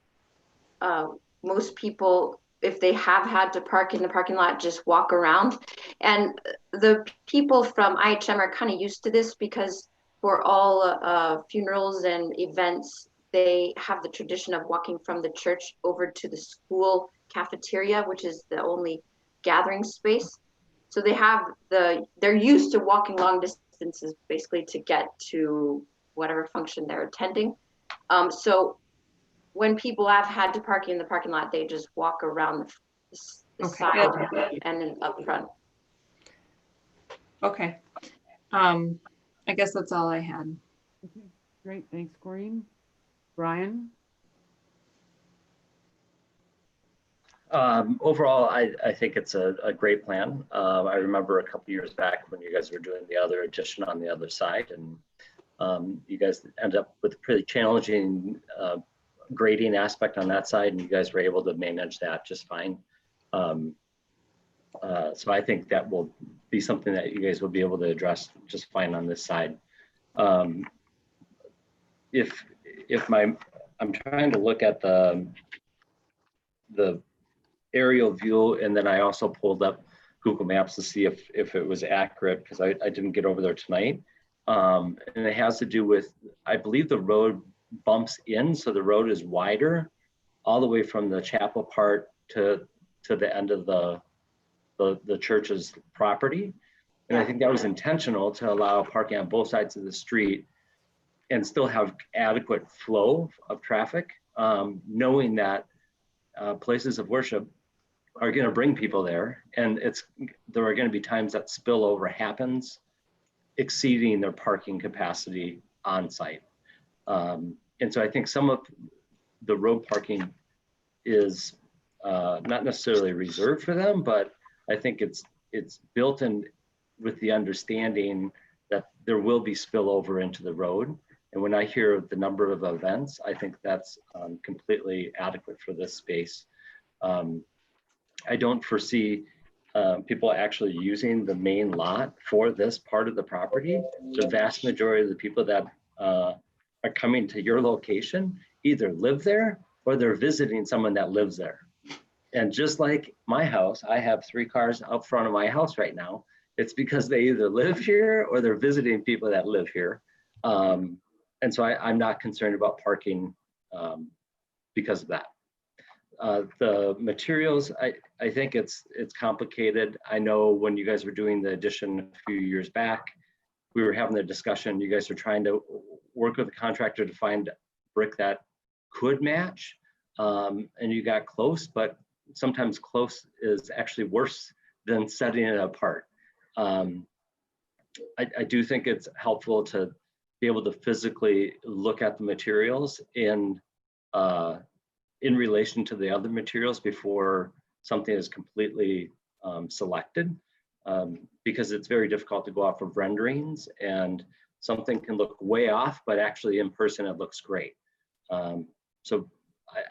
most people, if they have had to park in the parking lot, just walk around. And the people from IHM are kind of used to this because for all funerals and events, they have the tradition of walking from the church over to the school cafeteria, which is the only gathering space. So they're used to walking long distances basically to get to whatever function they're attending. So when people have had to park in the parking lot, they just walk around the side and then up front. Okay. I guess that's all I had. Okay, great. Thanks, Corinne. Brian? Overall, I think it's a great plan. I remember a couple years back when you guys were doing the other addition on the other side, and you guys ended up with a pretty challenging grading aspect on that side, and you guys were able to manage that just fine. So I think that will be something that you guys will be able to address just fine on this side. I'm trying to look at the aerial view, and then I also pulled up Google Maps to see if it was accurate, because I didn't get over there tonight. And it has to do with, I believe the road bumps in, so the road is wider all the way from the chapel part to the end of the church's property. And I think that was intentional to allow parking on both sides of the street and still have adequate flow of traffic, knowing that places of worship are going to bring people there, and there are going to be times that spillover happens exceeding their parking capacity on site. And so I think some of the road parking is not necessarily reserved for them, but I think it's built in with the understanding that there will be spillover into the road. And when I hear the number of events, I think that's completely adequate for this space. I don't foresee people actually using the main lot for this part of the property. The vast majority of the people that are coming to your location either live there or they're visiting someone that lives there. And just like my house, I have 3 cars out front of my house right now. It's because they either live here or they're visiting people that live here. And so I'm not concerned about parking because of that. The materials, I think it's complicated. I know when you guys were doing the addition a few years back, we were having the discussion. You guys are trying to work with the contractor to find brick that could match, and you got close, but sometimes close is actually worse than setting it apart. I do think it's helpful to be able to physically look at the materials in relation to the other materials before something is completely selected, because it's very difficult to go off of renderings, and something can look way off, but actually in person it looks great. So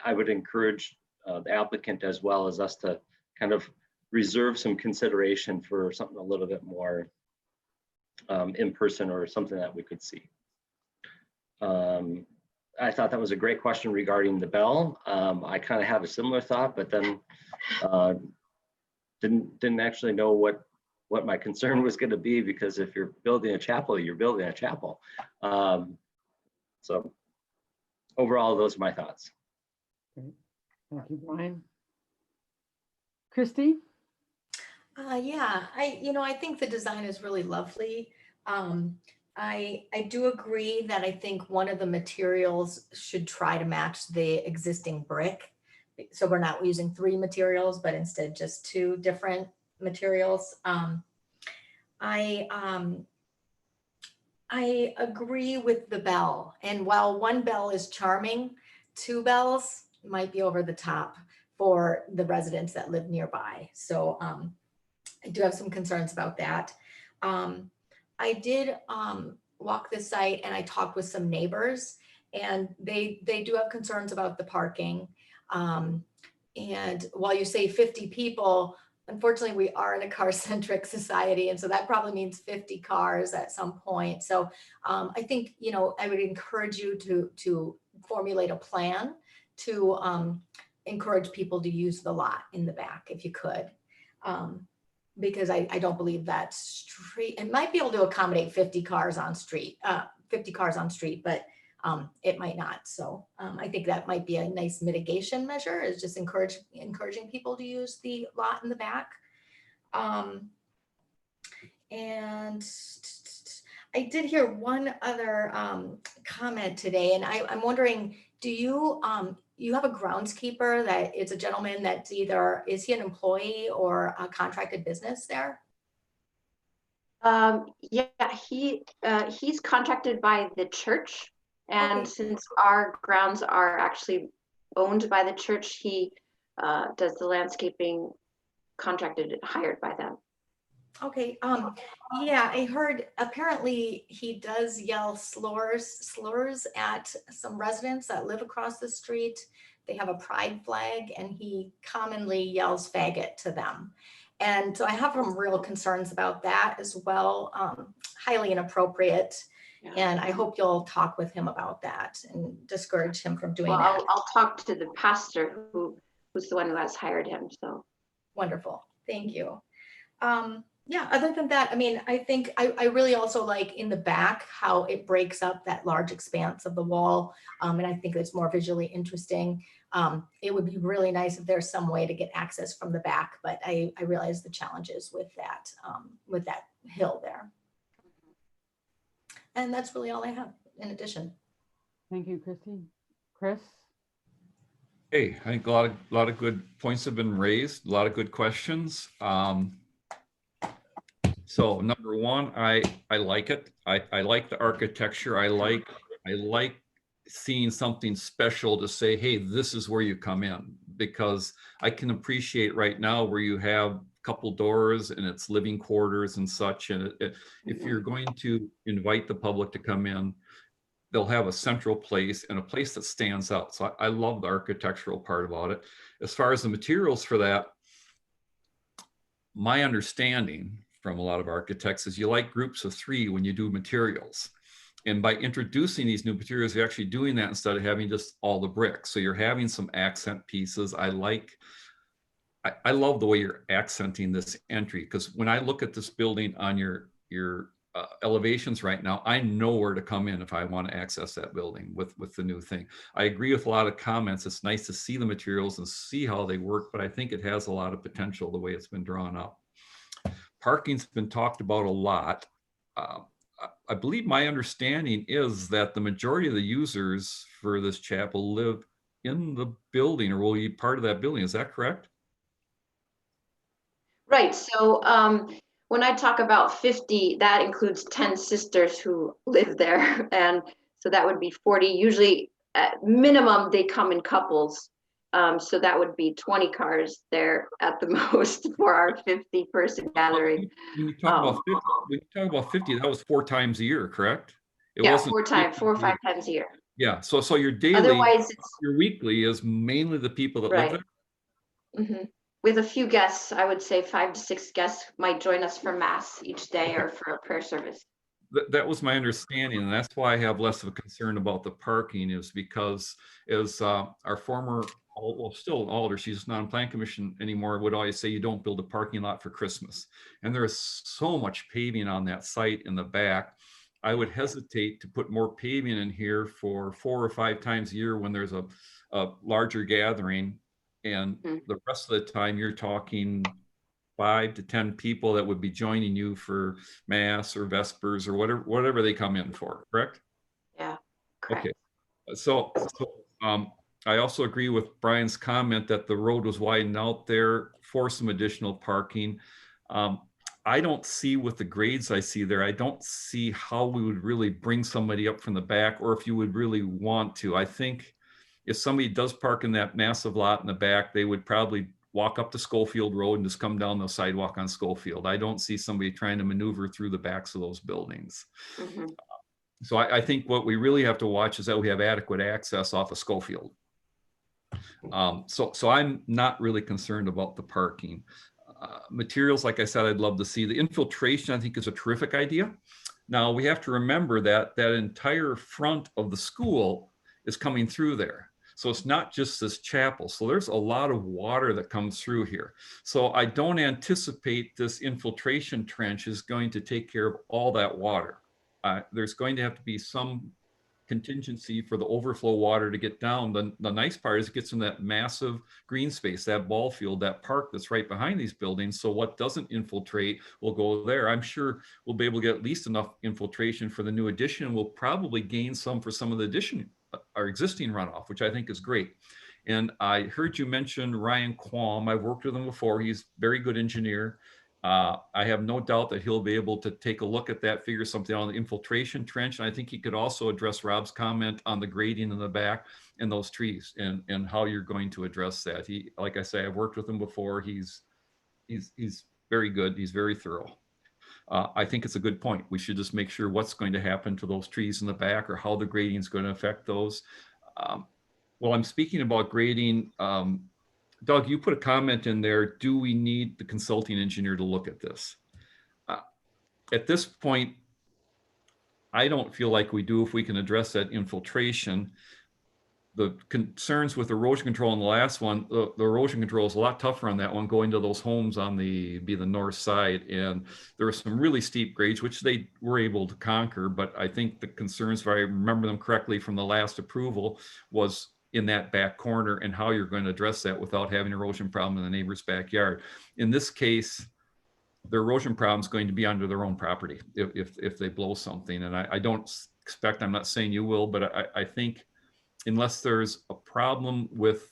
I would encourage the applicant as well as us to kind of reserve some consideration for something a little bit more in person, or something that we could see. I thought that was a great question regarding the bell. I kind of had a similar thought, but then didn't actually know what my concern was going to be, because if you're building a chapel, you're building a chapel. So overall, those are my thoughts. Great. Thank you, Brian. Christy? Yeah, I think the design is really lovely. I do agree that I think one of the materials should try to match the existing brick. So we're not using 3 materials, but instead just 2 different materials. I agree with the bell. And while 1 bell is charming, 2 bells might be over the top for the residents that live nearby. So I do have some concerns about that. I did walk the site, and I talked with some neighbors, and they do have concerns about the parking. And while you say 50 people, unfortunately, we are in a car-centric society, and so that probably means 50 cars at some point. So I think, I would encourage you to formulate a plan to encourage people to use the lot in the back if you could. Because I don't believe that street, it might be able to accommodate 50 cars on street, but it might not. So I think that might be a nice mitigation measure, is just encouraging people to use the lot in the back. And I did hear one other comment today, and I'm wondering, do you have a groundskeeper that it's a gentleman that's is he an employee or a contracted business there? Yeah, he's contracted by the church, and Okay. since our grounds are actually owned by the church, he does the landscaping, contracted, hired by them. Okay. Yeah, I heard apparently he does yell slurs at some residents that live across the street. They have a pride flag, and he commonly yells faggot to them. And so I have some real concerns about that as well. Highly inappropriate. Yeah. And I hope you'll talk with him about that and discourage him from doing Well, that. I'll talk to the pastor who's the one who has hired him. So wonderful. Thank you. Yeah, other than that, I mean, I think I really also like in the back how it breaks up that large expanse of the wall. And I think it's more visually interesting. It would be really nice if there's some way to get access from the back, but I realize the challenges with that hill there. And that's really all I have in addition. Thank you, Christy. Chris? Hey, I think a lot of good points have been raised, a lot of good questions. So number 1, I like it. I like the architecture. I like seeing something special to say, hey, this is where you come in, because I can appreciate right now where you have a couple doors and it's living quarters and such. And if you're going to invite the public to come in, they'll have a central place and a place that stands out. So I love the architectural part about it. As far as the materials for that, my understanding from a lot of architects is you like groups of 3 when you do materials. And by introducing these new materials, you're actually doing that instead of having just all the bricks. So you're having some accent pieces. I love the way you're accenting this entry, because when I look at this building on your elevations right now, I know where to come in if I want to access that building with the new thing. I agree with a lot of comments. It's nice to see the materials and see how they work, but I think it has a lot of potential the way it's been drawn up. Parking's been talked about a lot. I believe my understanding is that the majority of the users for this chapel live in the building or will be part of that building. Is that correct? Right. So when I talk about 50, that includes 10 sisters who live there. And so that would be 40. Usually at minimum, they come in couples. So that would be 20 cars there at the most for our 50-person gathering. When you talk about 50, that was 4 times a year, correct? It yeah, wasn't 4 or 5 times a year. Yeah. So your daily, otherwise your weekly is mainly the people that live right. there? Mm-hmm. With a few guests, I would say 5 to 6 guests might join us for mass each day or for a prayer service. That was my understanding, and that's why I have less of a concern about the parking, is because as our former, well, still an alder, she's not on plan commission anymore, would always say you don't build a parking lot for Christmas. And there is so much paving on that site in the back. I would hesitate to put more paving in here for 4 or 5 times a year when there's a larger gathering. And the rest of the time you're talking 5 to 10 people that would be joining you for mass or vespers or whatever they come in for, correct? Yeah, correct. Okay. So I also agree with Brian's comment that the road was widened out there for some additional parking. I don't see, with the grades I see there, I don't see how we would really bring somebody up from the back, or if you would really want to. I think if somebody does park in that massive lot in the back, they would probably walk up to Schofield Road and just come down the sidewalk on Schofield. I don't see somebody trying to maneuver through the backs of those buildings. Mm-hmm. So I think what we really have to watch is that we have adequate access off of Schofield. So I'm not really concerned about the parking. Materials, like I said, I'd love to see. The infiltration, I think, is a terrific idea. Now, we have to remember that that entire front of the school is coming through there. So it's not just this chapel. So there's a lot of water that comes through here. So I don't anticipate this infiltration trench is going to take care of all that water. There's going to have to be some contingency for the overflow water to get down. The nice part is it gets in that massive green space, that ball field, that park that's right behind these buildings. So what doesn't infiltrate will go there. I'm sure we'll be able to get at least enough infiltration for the new addition. We'll probably gain some for some of the addition, our existing runoff, which I think is great. And I heard you mention Ryan Quam. I've worked with him before. He's a very good engineer. I have no doubt that he'll be able to take a look at that, figure something out on the infiltration trench. And I think he could also address Rob's comment on the grading in the back and those trees and how you're going to address that. He, like I say, I've worked with him before. He's very good. He's very thorough. I think it's a good point. We should just make sure what's going to happen to those trees in the back or how the grading is going to affect those. Well, I'm speaking about grading. Doug, you put a comment in there. Do we need the consulting engineer to look at this? At this point, I don't feel like we do if we can address that infiltration. The concerns with erosion control on the last one, the erosion control is a lot tougher on that one, going to those homes on the north side. And there were some really steep grades, which they were able to conquer. But I think the concerns, if I remember them correctly from the last approval, was in that back corner and how you're going to address that without having an erosion problem in the neighbor's backyard. In this case, the erosion problem is going to be under their own property if they blow something. And I don't expect, I'm not saying you will, but I think unless there's a problem with,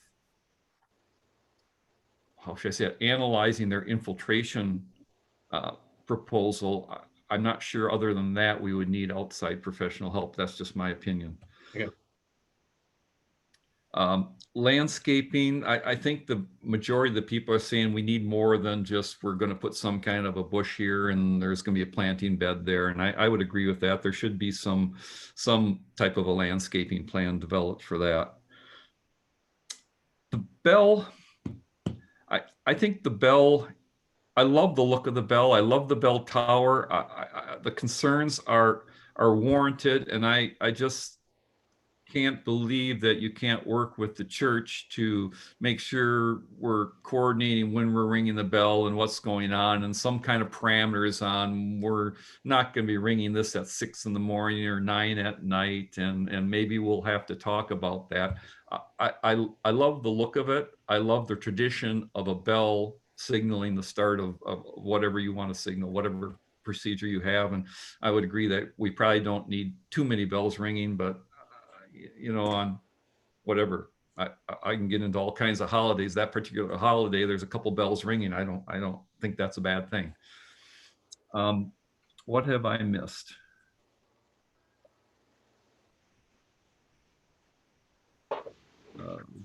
how should I say it, analyzing their infiltration proposal, I'm not sure other than that we would need outside professional help. That's just my opinion. Okay. Landscaping, I think the majority of the people are saying we need more than just we're going to put some kind of a bush here and there's going to be a planting bed there. And I would agree with that. There should be some type of a landscaping plan developed for that. The bell, I think the bell, I love the look of the bell. I love the bell tower. The concerns are warranted, and I just can't believe that you can't work with the church to make sure we're coordinating when we're ringing the bell and what's going on, and some kind of parameters on we're not going to be ringing this at 6 in the morning or 9 at night, and maybe we'll have to talk about that. I love the look of it. I love the tradition of a bell signaling the start of whatever you want to signal, whatever procedure you have. And I would agree that we probably don't need too many bells ringing, but you know, on whatever, I can get into all kinds of holidays. That particular holiday, there's a couple bells ringing. I don't think that's a bad thing. What have I missed?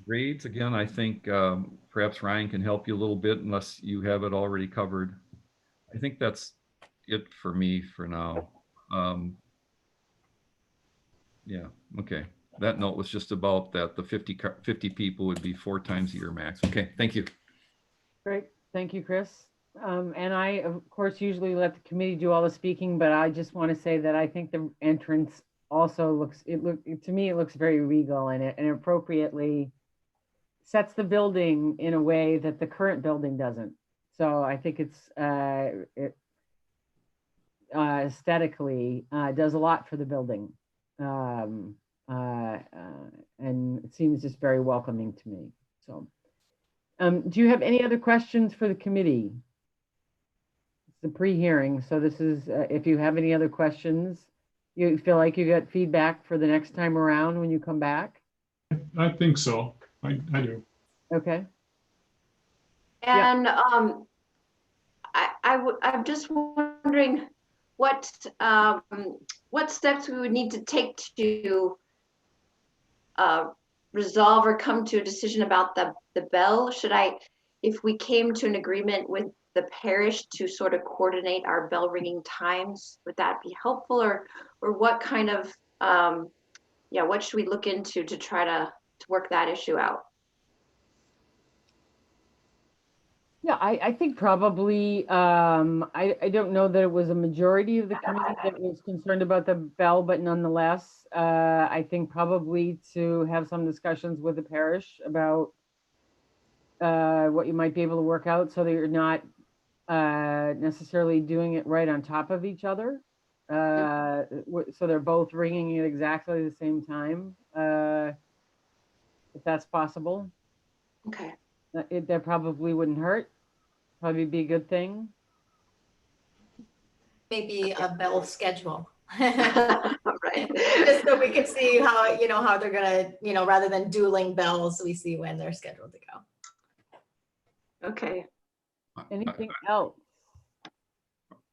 Grades, again, I think perhaps Ryan can help you a little bit unless you have it already covered. I think that's it for me for now. Yeah, okay. That note was just about that the 50 people would be 4 times a year max. Okay, thank you. Great, thank you, Chris. And I, of course, usually let the committee do all the speaking, but I just want to say that I think the entrance also looks, to me, it looks very regal, and it appropriately sets the building in a way that the current building doesn't. So I think it's aesthetically does a lot for the building. And it seems just very welcoming to me. So, do you have any other questions for the committee? It's the pre-hearing, so this is, if you have any other questions, you feel like you got feedback for the next time around when you come back? I think so. I do. Okay. And I'm just wondering what steps we would need to take to resolve or come to a decision about the bell. If we came to an agreement with the parish to sort of coordinate our bell ringing times, would that be helpful, or what kind of what should we look into to try to work that issue out? Yeah, I think probably, I don't know that it was a majority of the committee that was concerned about the bell, but nonetheless, I think probably to have some discussions with the parish about what you might be able to work out so that you're not necessarily doing it right on top of each other. So they're both ringing at exactly the same time, if that's possible. Okay. That probably wouldn't hurt. Probably be a good thing. Maybe a bell schedule. Right. Just so we can see how, how they're gonna, rather than dueling bells, we see when they're scheduled to go. Okay. Anything else?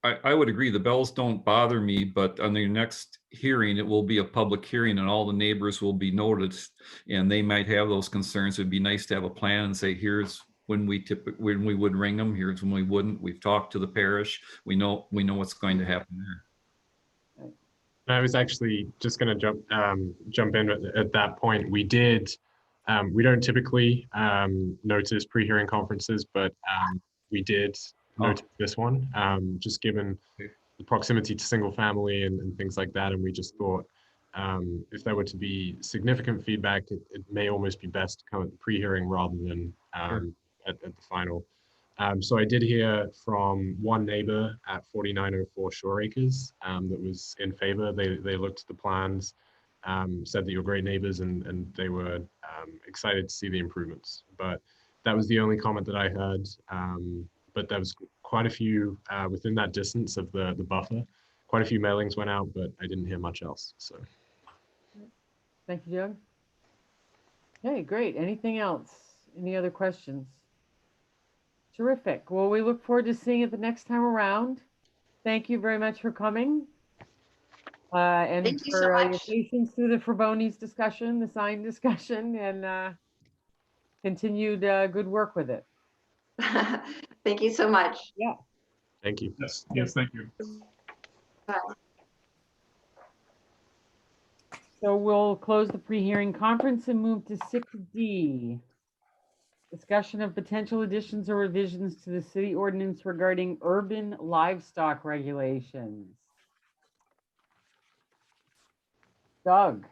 I would agree. The bells don't bother me, but on the next hearing, it will be a public hearing and all the neighbors will be noticed and they might have those concerns. It'd be nice to have a plan and say, here's when we would ring them. Here's when we wouldn't. We've talked to the parish. We know what's going to happen there. I was actually just going to jump in at that point. We don't typically notice pre-hearing conferences, but we did notice this one, just given the proximity to single family and things like that. And we just thought if there were to be significant feedback, it may almost be best to come at the pre-hearing rather than at the final. So I did hear from one neighbor at 4904 Shore Acres that was in favor. They looked at the plans, said that you're great neighbors, and they were excited to see the improvements. But that was the only comment that I heard. But there was quite a few within that distance of the buffer. Quite a few mailings went out, but I didn't hear much else. So. Thank you, Doug. Okay, great. Anything else? Any other questions? Terrific. Well, we look forward to seeing it the next time around. Thank you very much for coming. And Thank you for so your much. patience through the Fraboni's discussion, the sign discussion, and continued good work with it. Thank you so much. Yeah. Thank you. Yes, thank you. Bye. So we'll close the pre-hearing conference and move to 6D. Discussion of potential additions or revisions to the city ordinance regarding urban livestock regulations. Doug.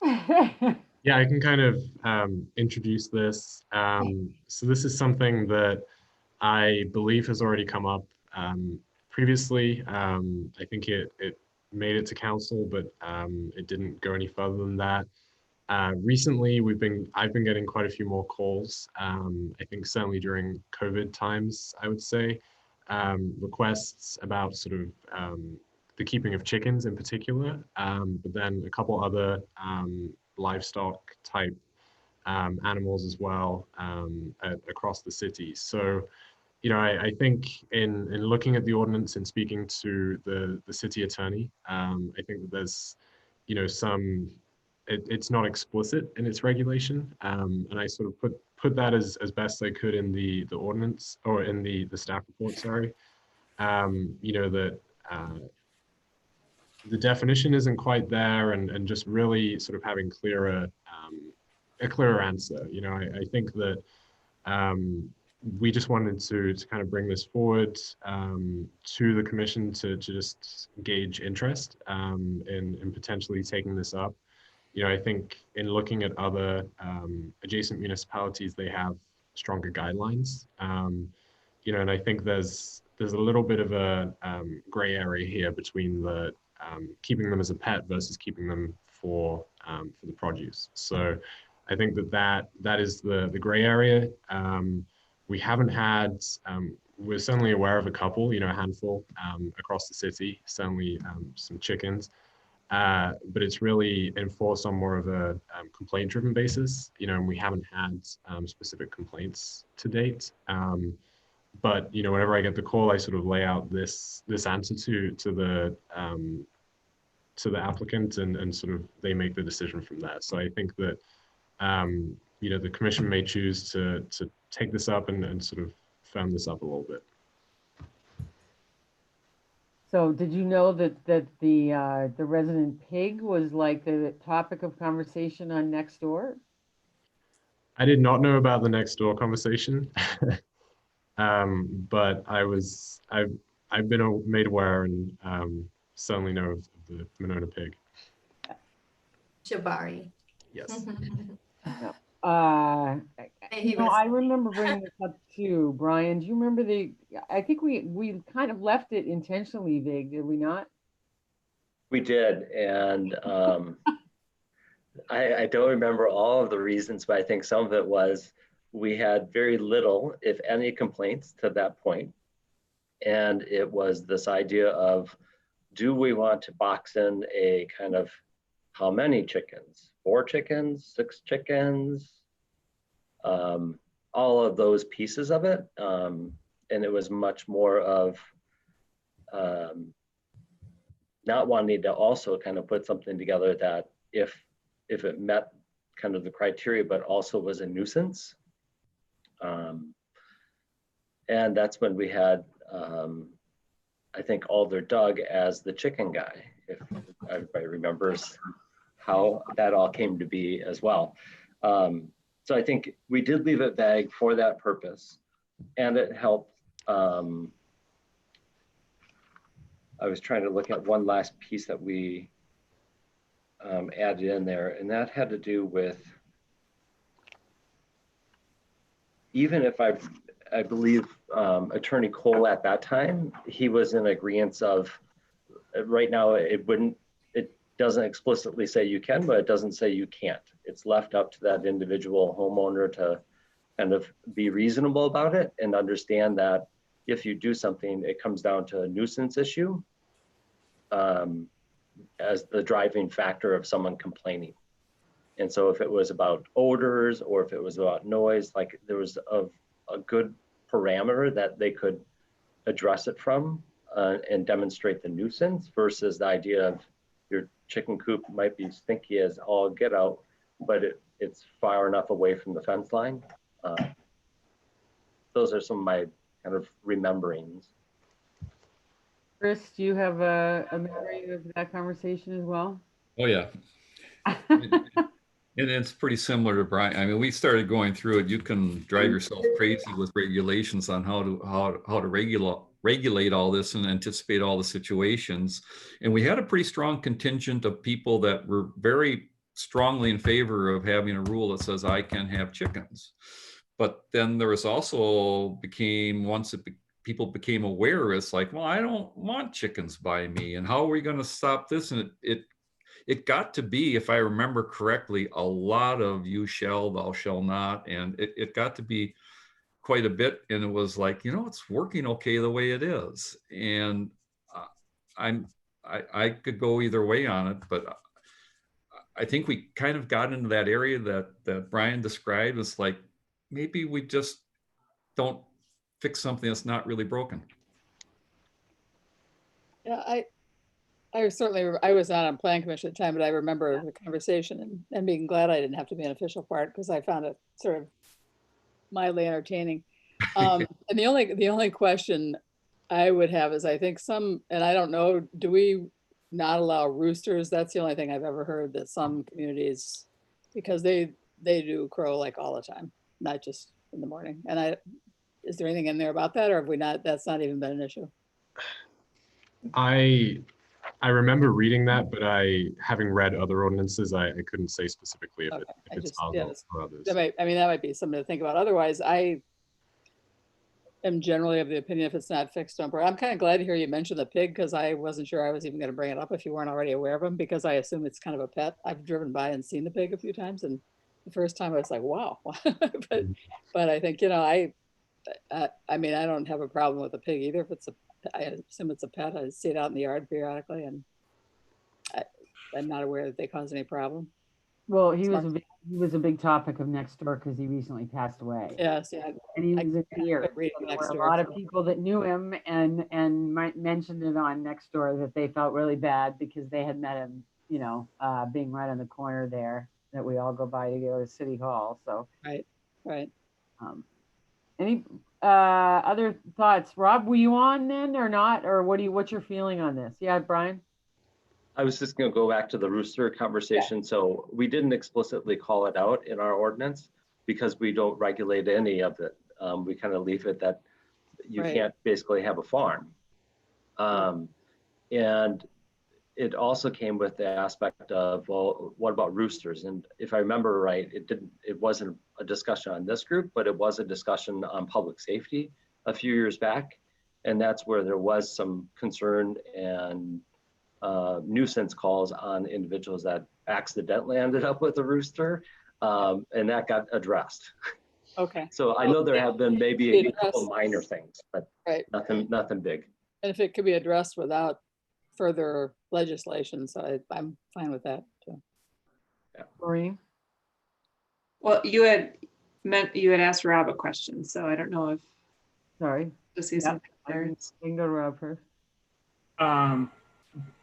Yeah, I can kind of introduce this. So this is something that I believe has already come up previously. I think it made it to council, but it didn't go any further than that. Recently, I've been getting quite a few more calls. I think certainly during COVID times, I would say, requests about sort of the keeping of chickens in particular, but then a couple other livestock type animals as well across the city. So, you know, I think in looking at the ordinance and speaking to the city attorney, I think that there's, you know, it's not explicit in its regulation, and I sort of put that as best I could in the ordinance, or in the staff report. Sorry, you know, that the definition isn't quite there, and just really sort of having a clearer answer. You know, I think that we just wanted to kind of bring this forward to the commission to just gauge interest in potentially taking this up. You know, I think in looking at other adjacent municipalities, they have stronger guidelines. You know, and I think there's a little bit of a gray area here between the keeping them as a pet versus keeping them for the produce. So I think that is the gray area. We haven't had, we're certainly aware of a couple, you know, a handful across the city, certainly some chickens. But it's really enforced on more of a complaint-driven basis, you know, and we haven't had specific complaints to date. But you know, whenever I get the call, I sort of lay out this answer to the applicant, and sort of they make the decision from there. So I think that you know, the commission may choose to take this up and sort of firm this up a little bit. So did you know that the resident pig was like the topic of conversation on Nextdoor? I did not know about the Nextdoor conversation, but I've been made aware, and certainly know of the Monona pig. Jabari. Yes. You know, I remember bringing this up too, Brian. Do you remember I think we kind of left it intentionally vague, did we not? We did, and I don't remember all of the reasons, but I think some of it was we had very little, if any, complaints to that point. And it was this idea of, do we want to box in a kind of how many chickens? 4 chickens, 6 chickens, all of those pieces of it. And it was much more of not wanting to also kind of put something together that if it met kind of the criteria, but also was a nuisance. And that's when we had, I think, Alder Doug as the chicken guy, if everybody remembers how that all came to be as well. So I think we did leave it vague for that purpose, and it helped. I was trying to look at one last piece that we added in there, and that had to do with, even if I believe Attorney Cole at that time, he was in agreement of, right now it doesn't explicitly say you can, but it doesn't say you can't. It's left up to that individual homeowner to kind of be reasonable about it and understand that if you do something, it comes down to a nuisance issue as the driving factor of someone complaining. And so if it was about odors or if it was about noise, like there was a good parameter that they could address it from and demonstrate the nuisance, versus the idea of your chicken coop might be stinky as all get out, but it's far enough away from the fence line. Those are some of my kind of rememberings. Chris, do you have a memory of that conversation as well? Oh, yeah. And it's pretty similar to Brian. I mean, we started going through it. You can drive yourself crazy with regulations on how to regulate all this and anticipate all the situations. And we had a pretty strong contingent of people that were very strongly in favor of having a rule that says I can have chickens. But then there was also people became aware, it's like, well, I don't want chickens by me, and how are we going to stop this? And it got to be, if I remember correctly, a lot of you shall, thou shall not, and it got to be quite a bit. And it was like, it's working okay the way it is. And I could go either way on it, but I think we kind of got into that area that Brian described. It's like, maybe we just don't fix something that's not really broken. Yeah, I was not on plan commission at the time, but I remember the conversation and being glad I didn't have to be an official part, because I found it sort of mildly entertaining. And the only question I would have is, I think and I don't know, do we not allow roosters? That's the only thing I've ever heard, that some communities, because they do crow like all the time, not just in the morning. And is there anything in there about that, or have we not? That's not even been an issue. I remember reading that, but having read other ordinances, I couldn't say specifically if it's Oslo or others. That might be something to think about. Otherwise, I am generally of the opinion, if it's not fixed, don't break. I'm kind of glad to hear you mention the pig, because I wasn't sure I was even going to bring it up if you weren't already aware of him, because I assume it's kind of a pet. I've driven by and seen the pig a few times, and the first time I was like, wow. but I think, I don't have a problem with a pig either. I assume it's a pet. I see it out in the yard periodically, and I'm not aware that they cause any problem. Well, he was a big topic of next door because he recently passed away. Yes, yeah. And he was in here. There were a lot of people that knew him and mentioned it on next door, that they felt really bad because they had met him, being right on the corner there that we all go by to go to City Hall. So right. Any other thoughts? Rob, were you on then or not? Or what's your feeling on this? Yeah, Brian? I was just going to go back to the rooster conversation. Yeah. So we didn't explicitly call it out in our ordinance because we don't regulate any of it. We kind of leave it that you can't basically have a farm. And it also came with the aspect of, well, what about roosters? And if I remember right, it wasn't a discussion on this group, but it was a discussion on public safety a few years back. And that's where there was some concern and nuisance calls on individuals that accidentally ended up with a rooster, and that got addressed. Okay. So I know there have been maybe a couple minor things, but nothing big. And if it could be addressed without further legislation, so I'm fine with that too. Yeah. Maroni? Well, you had asked Rob a question, so I don't know if. Sorry. To see something there. You can go to Rob first.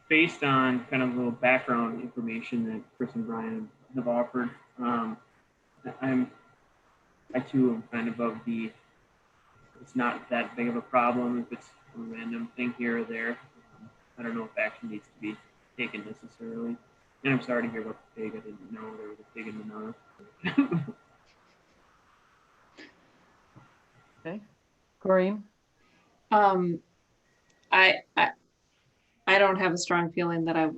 Based on kind of a little background information that Chris and Brian have offered, I too am kind of it's not that big of a problem if it's a random thing here or there. I don't know if action needs to be taken necessarily. And I'm sorry to hear about the pig. I didn't know there was a pig in the know. Okay. Corinne? I don't have a strong feeling that I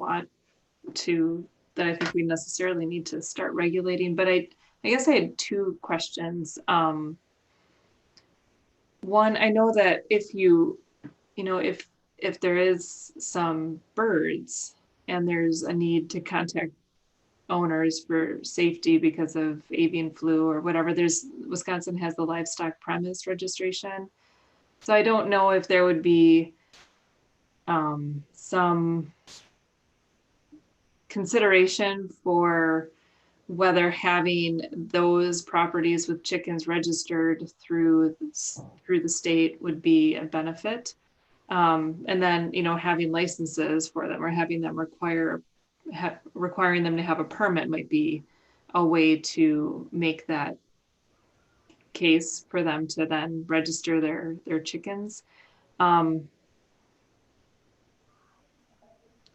think we necessarily need to start regulating, but I guess I had two questions. One, I know that if there is some birds and there's a need to contact owners for safety because of avian flu or whatever, Wisconsin has the livestock premise registration. So I don't know if there would be some consideration for whether having those properties with chickens registered through the state would be a benefit. And then, having licenses for them or having them requiring them to have a permit might be a way to make that case for them to then register their chickens.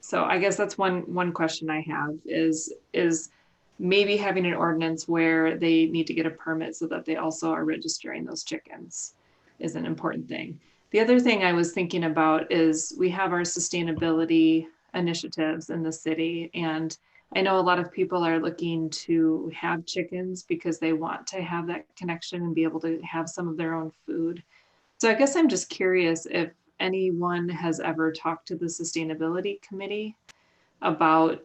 So I guess that's one question I have is maybe having an ordinance where they need to get a permit so that they also are registering those chickens is an important thing. The other thing I was thinking about is we have our sustainability initiatives in the city, and I know a lot of people are looking to have chickens because they want to have that connection and be able to have some of their own food. So I guess I'm just curious if anyone has ever talked to the sustainability committee about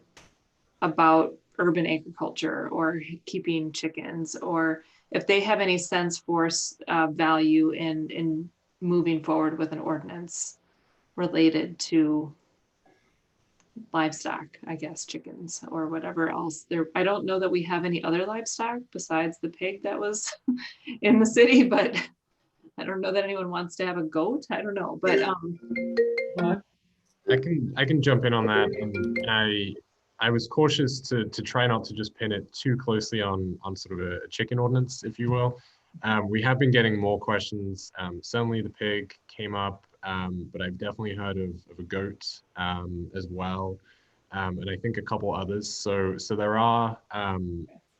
urban agriculture or keeping chickens, or if they have any sense for value in moving forward with an ordinance related to livestock, I guess, chickens or whatever else there. I don't know that we have any other livestock besides the pig that was in the city, but I don't know that anyone wants to have a goat. I don't know, but I can jump in on that, and I was cautious to try not to just pin it too closely on sort of a chicken ordinance, if you will. We have been getting more questions. Certainly the pig came up, but I've definitely heard of a goat as well, and I think a couple others. So there are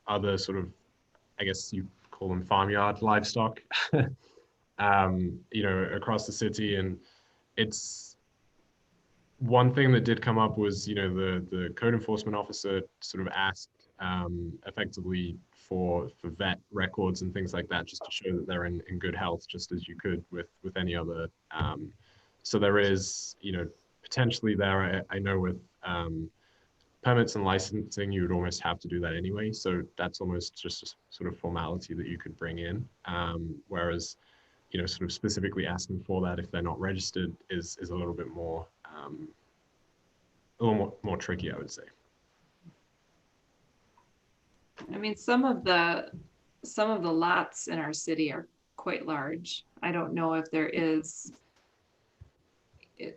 other sort of, I guess you call them farmyard livestock, you know, across the city, and it's one thing that did come up was, you know, the code enforcement officer sort of asked effectively for vet records and things like that, just to show that they're in good health, just as you could with any other. So there is, you know, potentially there, I know with permits and licensing, you would almost have to do that anyway. So that's almost just a sort of formality that you could bring in. Whereas, you know, sort of specifically asking for that if they're not registered is a little bit more, more tricky, I would say. I mean, some of the lots in our city are quite large. I don't know if there is,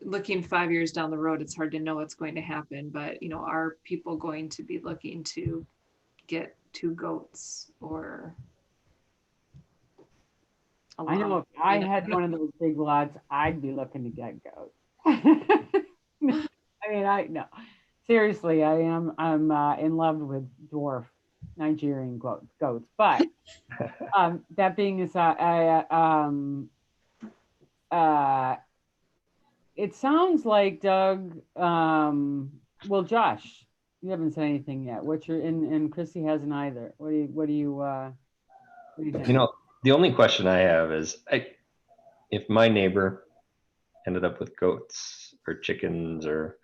looking 5 years down the road, it's hard to know what's going to happen, but, you know, are people going to be looking to get 2 goats or I know if I had one of those big lots, I'd be looking to get goats. I mean, no, seriously, I'm in love with dwarf Nigerian goats. But that being aside, it sounds like Doug. Well, Josh, you haven't said anything yet. What's your and Chrissy hasn't either. What do you think? You know, the only question I have is, if my neighbor ended up with goats or chickens, or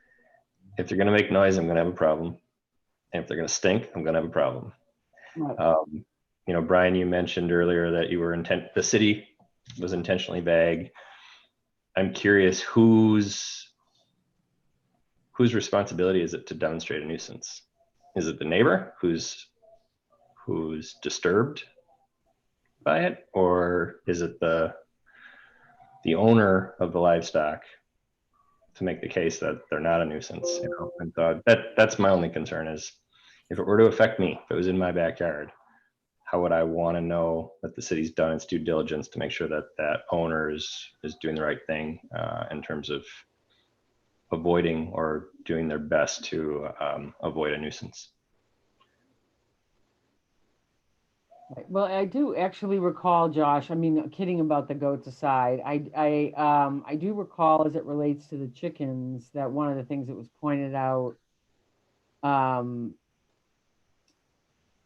if they're going to make noise, I'm going to have a problem. And if they're going to stink, I'm going to have a problem. Right. You know, Brian, you mentioned earlier that you were the city was intentionally vague. I'm curious, whose responsibility is it to demonstrate a nuisance? Is it the neighbor who's disturbed by it, or is it the owner of the livestock to make the case that they're not a nuisance? You know, and so that's my only concern is, if it were to affect me, if it was in my backyard, how would I want to know that the city's done its due diligence to make sure that that owner is doing the right thing in terms of avoiding or doing their best to avoid a nuisance? Well, I do actually recall, Josh, I mean, kidding about the goats aside, I do recall, as it relates to the chickens, that one of the things that was pointed out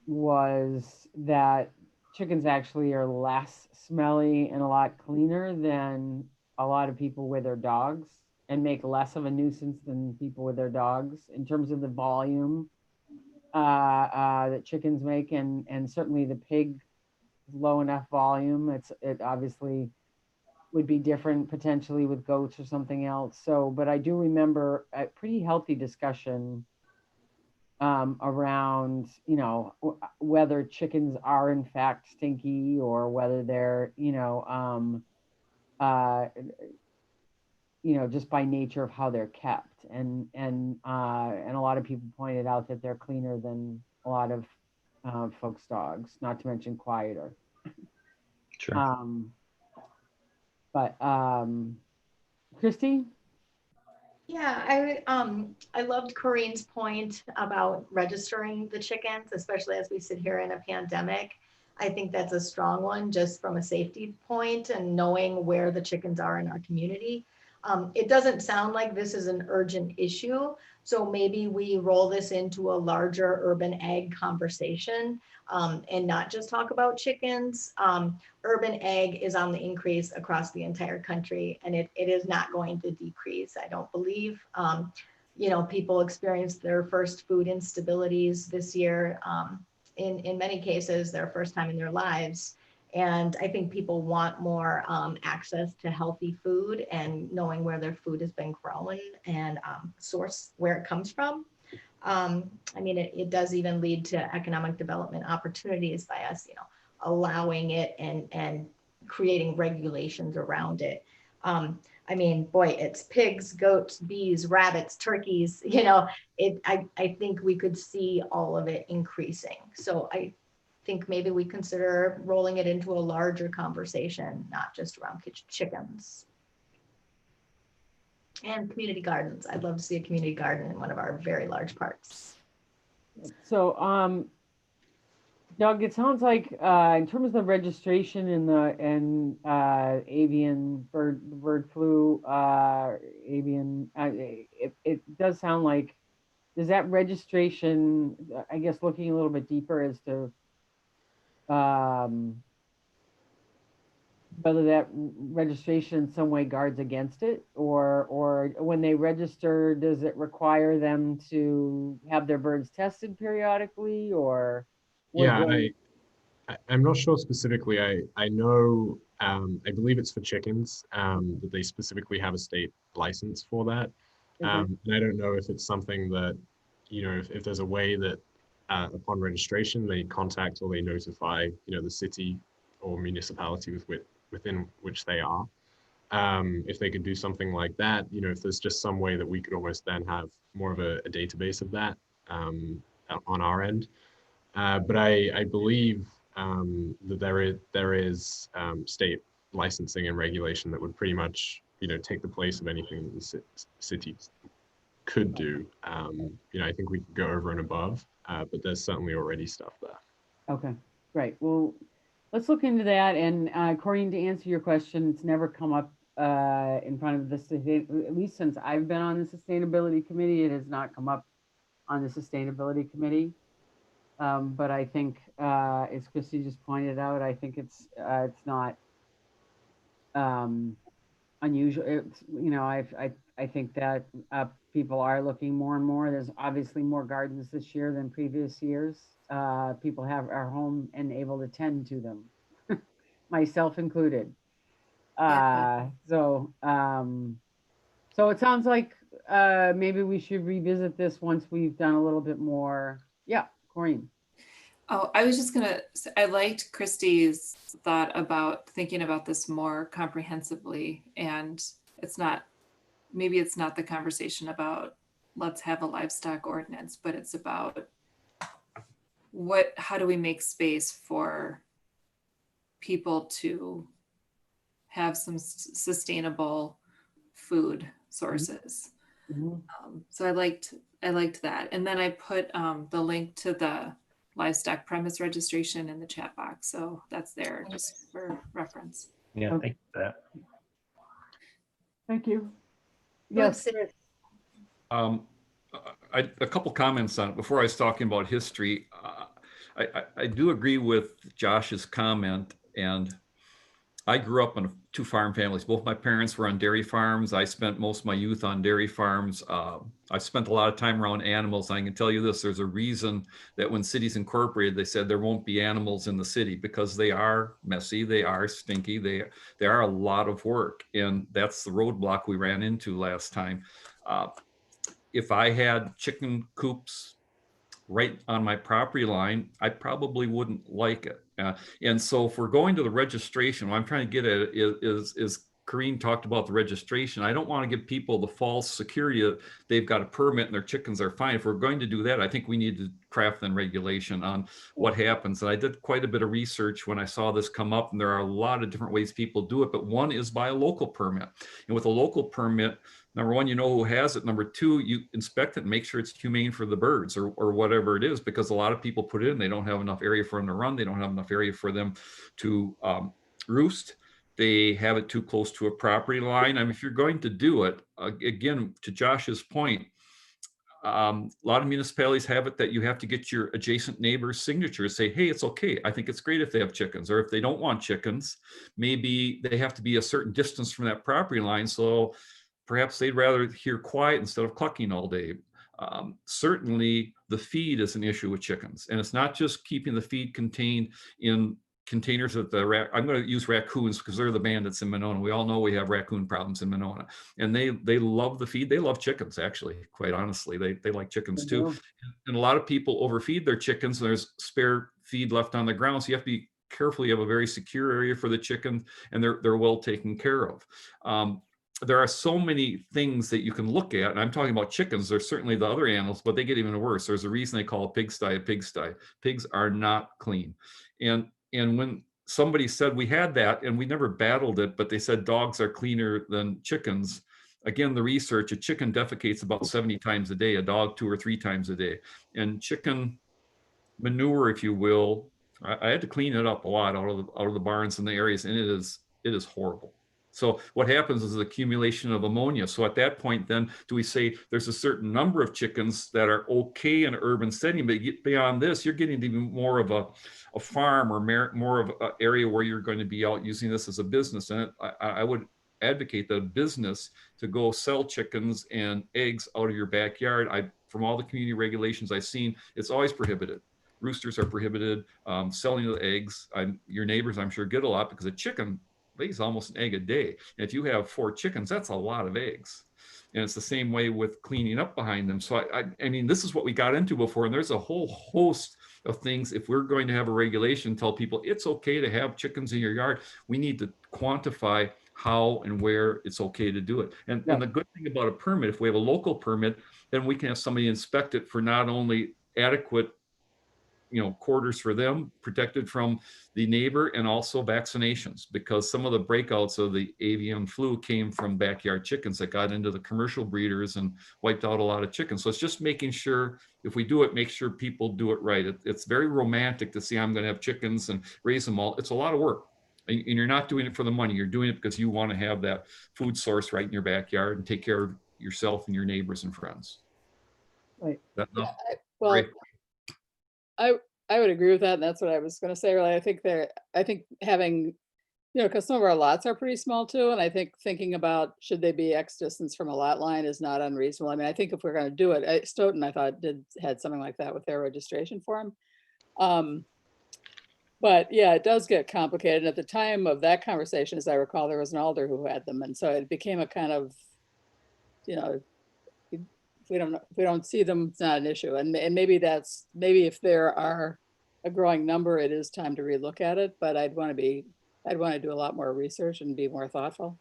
was that chickens actually are less smelly and a lot cleaner than a lot of people with their dogs, and make less of a nuisance than people with their dogs in terms of the volume that chickens make, and certainly the pig, low enough volume. It obviously would be different potentially with goats or something else. So, but I do remember a pretty healthy discussion around, you know, whether chickens are in fact stinky, or whether they're, just by nature of how they're kept, and a lot of people pointed out that they're cleaner than a lot of folks' dogs, not to mention quieter. Sure. But Christy? Yeah, I loved Corinne's point about registering the chickens, especially as we sit here in a pandemic. I think that's a strong one, just from a safety point and knowing where the chickens are in our community. It doesn't sound like this is an urgent issue, So maybe we roll this into a larger urban ag conversation, and not just talk about chickens. Urban ag is on the increase across the entire country, and it is not going to decrease, I don't believe. People experienced their first food instabilities this year. In many cases, their first time in their lives. And I think people want more access to healthy food and knowing where their food has been grown and source where it comes from. It does even lead to economic development opportunities by us, allowing it and creating regulations around it. Boy, it's pigs, goats, bees, rabbits, turkeys, I think we could see all of it increasing. So I think maybe we consider rolling it into a larger conversation, not just around chickens. And community gardens. I'd love to see a community garden in one of our very large parks. So, Doug, it sounds like in terms of the registration and avian bird flu, avian, it does sound like, does that registration, I guess looking a little bit deeper as to whether that registration in some way guards against it, or when they register, does it require them to have their birds tested periodically, or? Yeah, I'm not sure specifically. I know, I believe it's for chickens, that they specifically have a state license for that. And I don't know if it's something that, if there's a way that upon registration, they contact or they notify, the city or municipality within which they are. If they could do something like that, if there's just some way that we could almost then have more of a database of that on our end. But I believe that there is state licensing and regulation that would pretty much, take the place of anything that the city could do. I think we could go over and above, but there's certainly already stuff there. Okay, great. Well, let's look into that. And Corinne, to answer your question, it's never come up in front of at least since I've been on the sustainability committee, it has not come up on the sustainability committee. But I think, as Christy just pointed out, I think it's not unusual. I think that people are looking more and more. There's obviously more gardens this year than previous years. People are home and able to tend to them, myself included. So it sounds like maybe we should revisit this once we've done a little bit more. Yeah, Corinne. Oh, I was just I liked Christy's thought about thinking about this more comprehensively, and maybe it's not the conversation about let's have a livestock ordinance, but it's about how do we make space for people to have some sustainable food sources. So I liked that. And then I put the link to the livestock premise registration in the chat box. So that's there just for reference. Yeah, thank you for that. Thank you. Yes. A couple comments on it before I was talking about history. I do agree with Josh's comment, and I grew up in two farm families. Both my parents were on dairy farms. I spent most of my youth on dairy farms. I spent a lot of time around animals. I can tell you this, there's a reason that when cities incorporated, they said there won't be animals in the city, because they are messy, they are stinky, they are a lot of work. And that's the roadblock we ran into last time. If I had chicken coops right on my property line, I probably wouldn't like it. And so if we're going to the registration, what I'm trying to get at is Corinne talked about the registration. I don't want to give people the false security that they've got a permit and their chickens are fine. If we're going to do that, I think we need to craft then regulation on what happens. And I did quite a bit of research when I saw this come up, and there are a lot of different ways people do it, but one is by a local permit. And with a local permit, number one, you know who has it. Number two, you inspect it and make sure it's humane for the birds or whatever it is, because a lot of people put it in, they don't have enough area for them to run. They don't have enough area for them to roost. They have it too close to a property line. I mean, if you're going to do it, again, to Josh's point, A lot of municipalities have it that you have to get your adjacent neighbor's signature to say, hey, it's okay. I think it's great if they have chickens. Or if they don't want chickens, maybe they have to be a certain distance from that property line. So perhaps they'd rather hear quiet instead of clucking all day. Certainly the feed is an issue with chickens. And it's not just keeping the feed contained in containers at the I'm going to use raccoons because they're the bandits in Monona. We all know we have raccoon problems in Monona, and they love the feed. They love chickens, actually, quite honestly. They like chickens too. And a lot of people overfeed their chickens. There's spare feed left on the ground, so you have to be careful. You have a very secure area for the chicken, and they're well taken care of. There are so many things that you can look at, and I'm talking about chickens. There's certainly the other animals, but they get even worse. There's a reason they call a pigsty a pigsty. Pigs are not clean. And when somebody said we had that, and we never battled it, but they said dogs are cleaner than chickens. Again, the research, a chicken defecates about 70 times a day, a dog 2 or 3 times a day. And chicken manure, if you will, I had to clean it up a lot out of the barns and the areas, and it is horrible. So what happens is accumulation of ammonia. So at that point, then do we say there's a certain number of chickens that are okay in an urban setting, but beyond this, you're getting even more of a farm or more of an area where you're going to be out using this as a business. And I would advocate the business to go sell chickens and eggs out of your backyard. From all the community regulations I've seen, it's always prohibited. Roosters are prohibited. Selling the eggs, your neighbors, I'm sure, get a lot because a chicken lays almost an egg a day. And if you have 4 chickens, that's a lot of eggs. And it's the same way with cleaning up behind them. So I mean, this is what we got into before, and there's a whole host of things. If we're going to have a regulation, tell people it's okay to have chickens in your yard, we need to quantify how and where it's okay to do it. And the good thing about a permit, if we have a local permit, then we can have somebody inspect it for not only adequate quarters for them, protected from the neighbor, and also vaccinations, because some of the breakouts of the avian flu came from backyard chickens that got into the commercial breeders and wiped out a lot of chickens. So it's just making sure, if we do it, make sure people do it right. It's very romantic to say, I'm going to have chickens and raise them all. It's a lot of work. And you're not doing it for the money. You're doing it because you want to have that food source right in your backyard and take care of yourself and your neighbors and friends. Right. I would agree with that, and that's what I was going to say. Really, I think having, because some of our lots are pretty small too, and I think thinking about should they be X distance from a lot line is not unreasonable. I mean, I think if we're going to do it, Stoughton, I thought had something like that with their registration form. But yeah, it does get complicated. And at the time of that conversation, as I recall, there was an alder who had them, and so it became a kind of, if we don't see them, it's not an issue. And maybe if there are a growing number, it is time to relook at it. But I'd want to do a lot more research and be more thoughtful.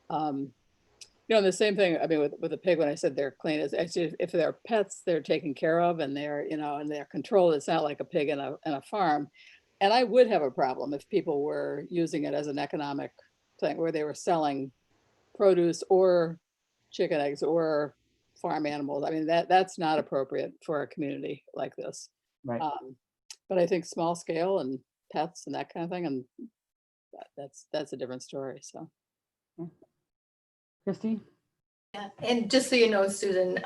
The same thing. I mean, with the pig, when I said they're clean, is actually if they're pets, they're taken care of and they're and they're controlled. It's not like a pig in a farm. And I would have a problem if people were using it as an economic thing where they were selling produce or chicken eggs or farm animals. I mean, that's not appropriate for a community like this. Right. But I think small scale and pets and that kind of thing, and that's a different story. So, Christy? Yeah, and just so you know, Susan,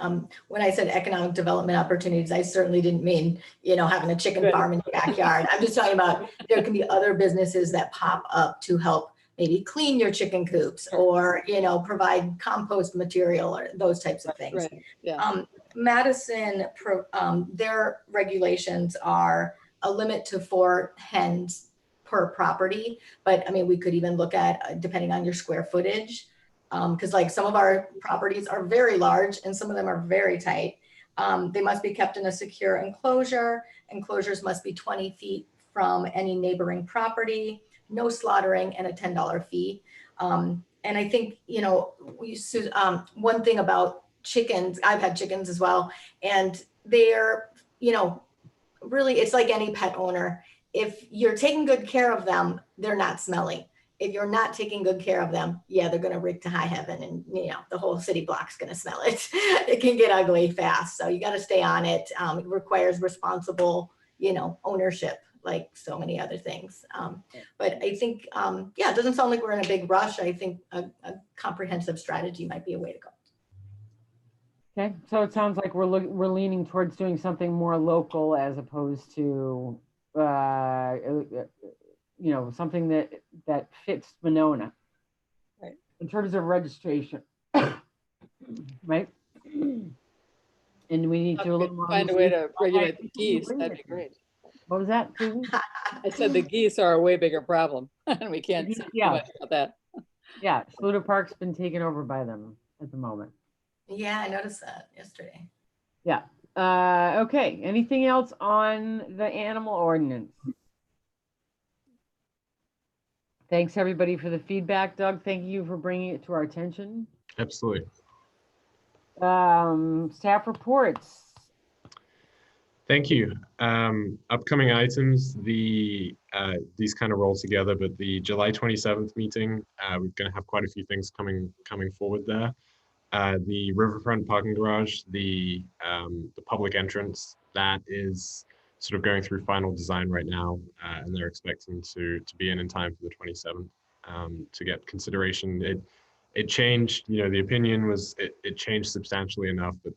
when I said economic development opportunities, I certainly didn't mean, having a chicken farm in your backyard. I'm just talking about there can be other businesses that pop up to help maybe clean your chicken coops or, provide compost material or those types of things. Right. Yeah. Madison, their regulations are a limit to 4 hens per property. But I mean, we could even look at, depending on your square footage, because like some of our properties are very large and some of them are very tight. They must be kept in a secure enclosure. Enclosures must be 20 feet from any neighboring property, no slaughtering, and a $10 fee. And I think, one thing about chickens, I've had chickens as well, and they're, really, it's like any pet owner. If you're taking good care of them, they're not smelly. If you're not taking good care of them, yeah, they're going to reek to high heaven, and the whole city block's going to smell it. It can get ugly fast, so you got to stay on it. It requires responsible, ownership, like so many other things. But I think, it doesn't sound like we're in a big rush. I think a comprehensive strategy might be a way to go. Okay, so it sounds like we're leaning towards doing something more local as opposed to, something that fits Monona. Right. In terms of registration, right? And we need to a little more. Find a way to regulate the I geese, agree that'd with be you. great. What was that, Susan? I said the geese are a way bigger problem, and we can't say too Yeah. much about that. Yeah, Schluter Park's been taken over by them at the moment. Yeah, I noticed that yesterday. Yeah. Okay, anything else on the animal ordinance? Thanks, everybody, for the feedback. Doug, thank you for bringing it to our attention. Absolutely. Staff reports. Thank you. Upcoming items, these kind of roll together, but the July 27th meeting, we're going to have quite a few things coming forward there. The riverfront parking garage, the public entrance, that is sort of going through final design right now, and they're expecting to be in time for the 27th to get consideration. It changed, the opinion was it changed substantially enough that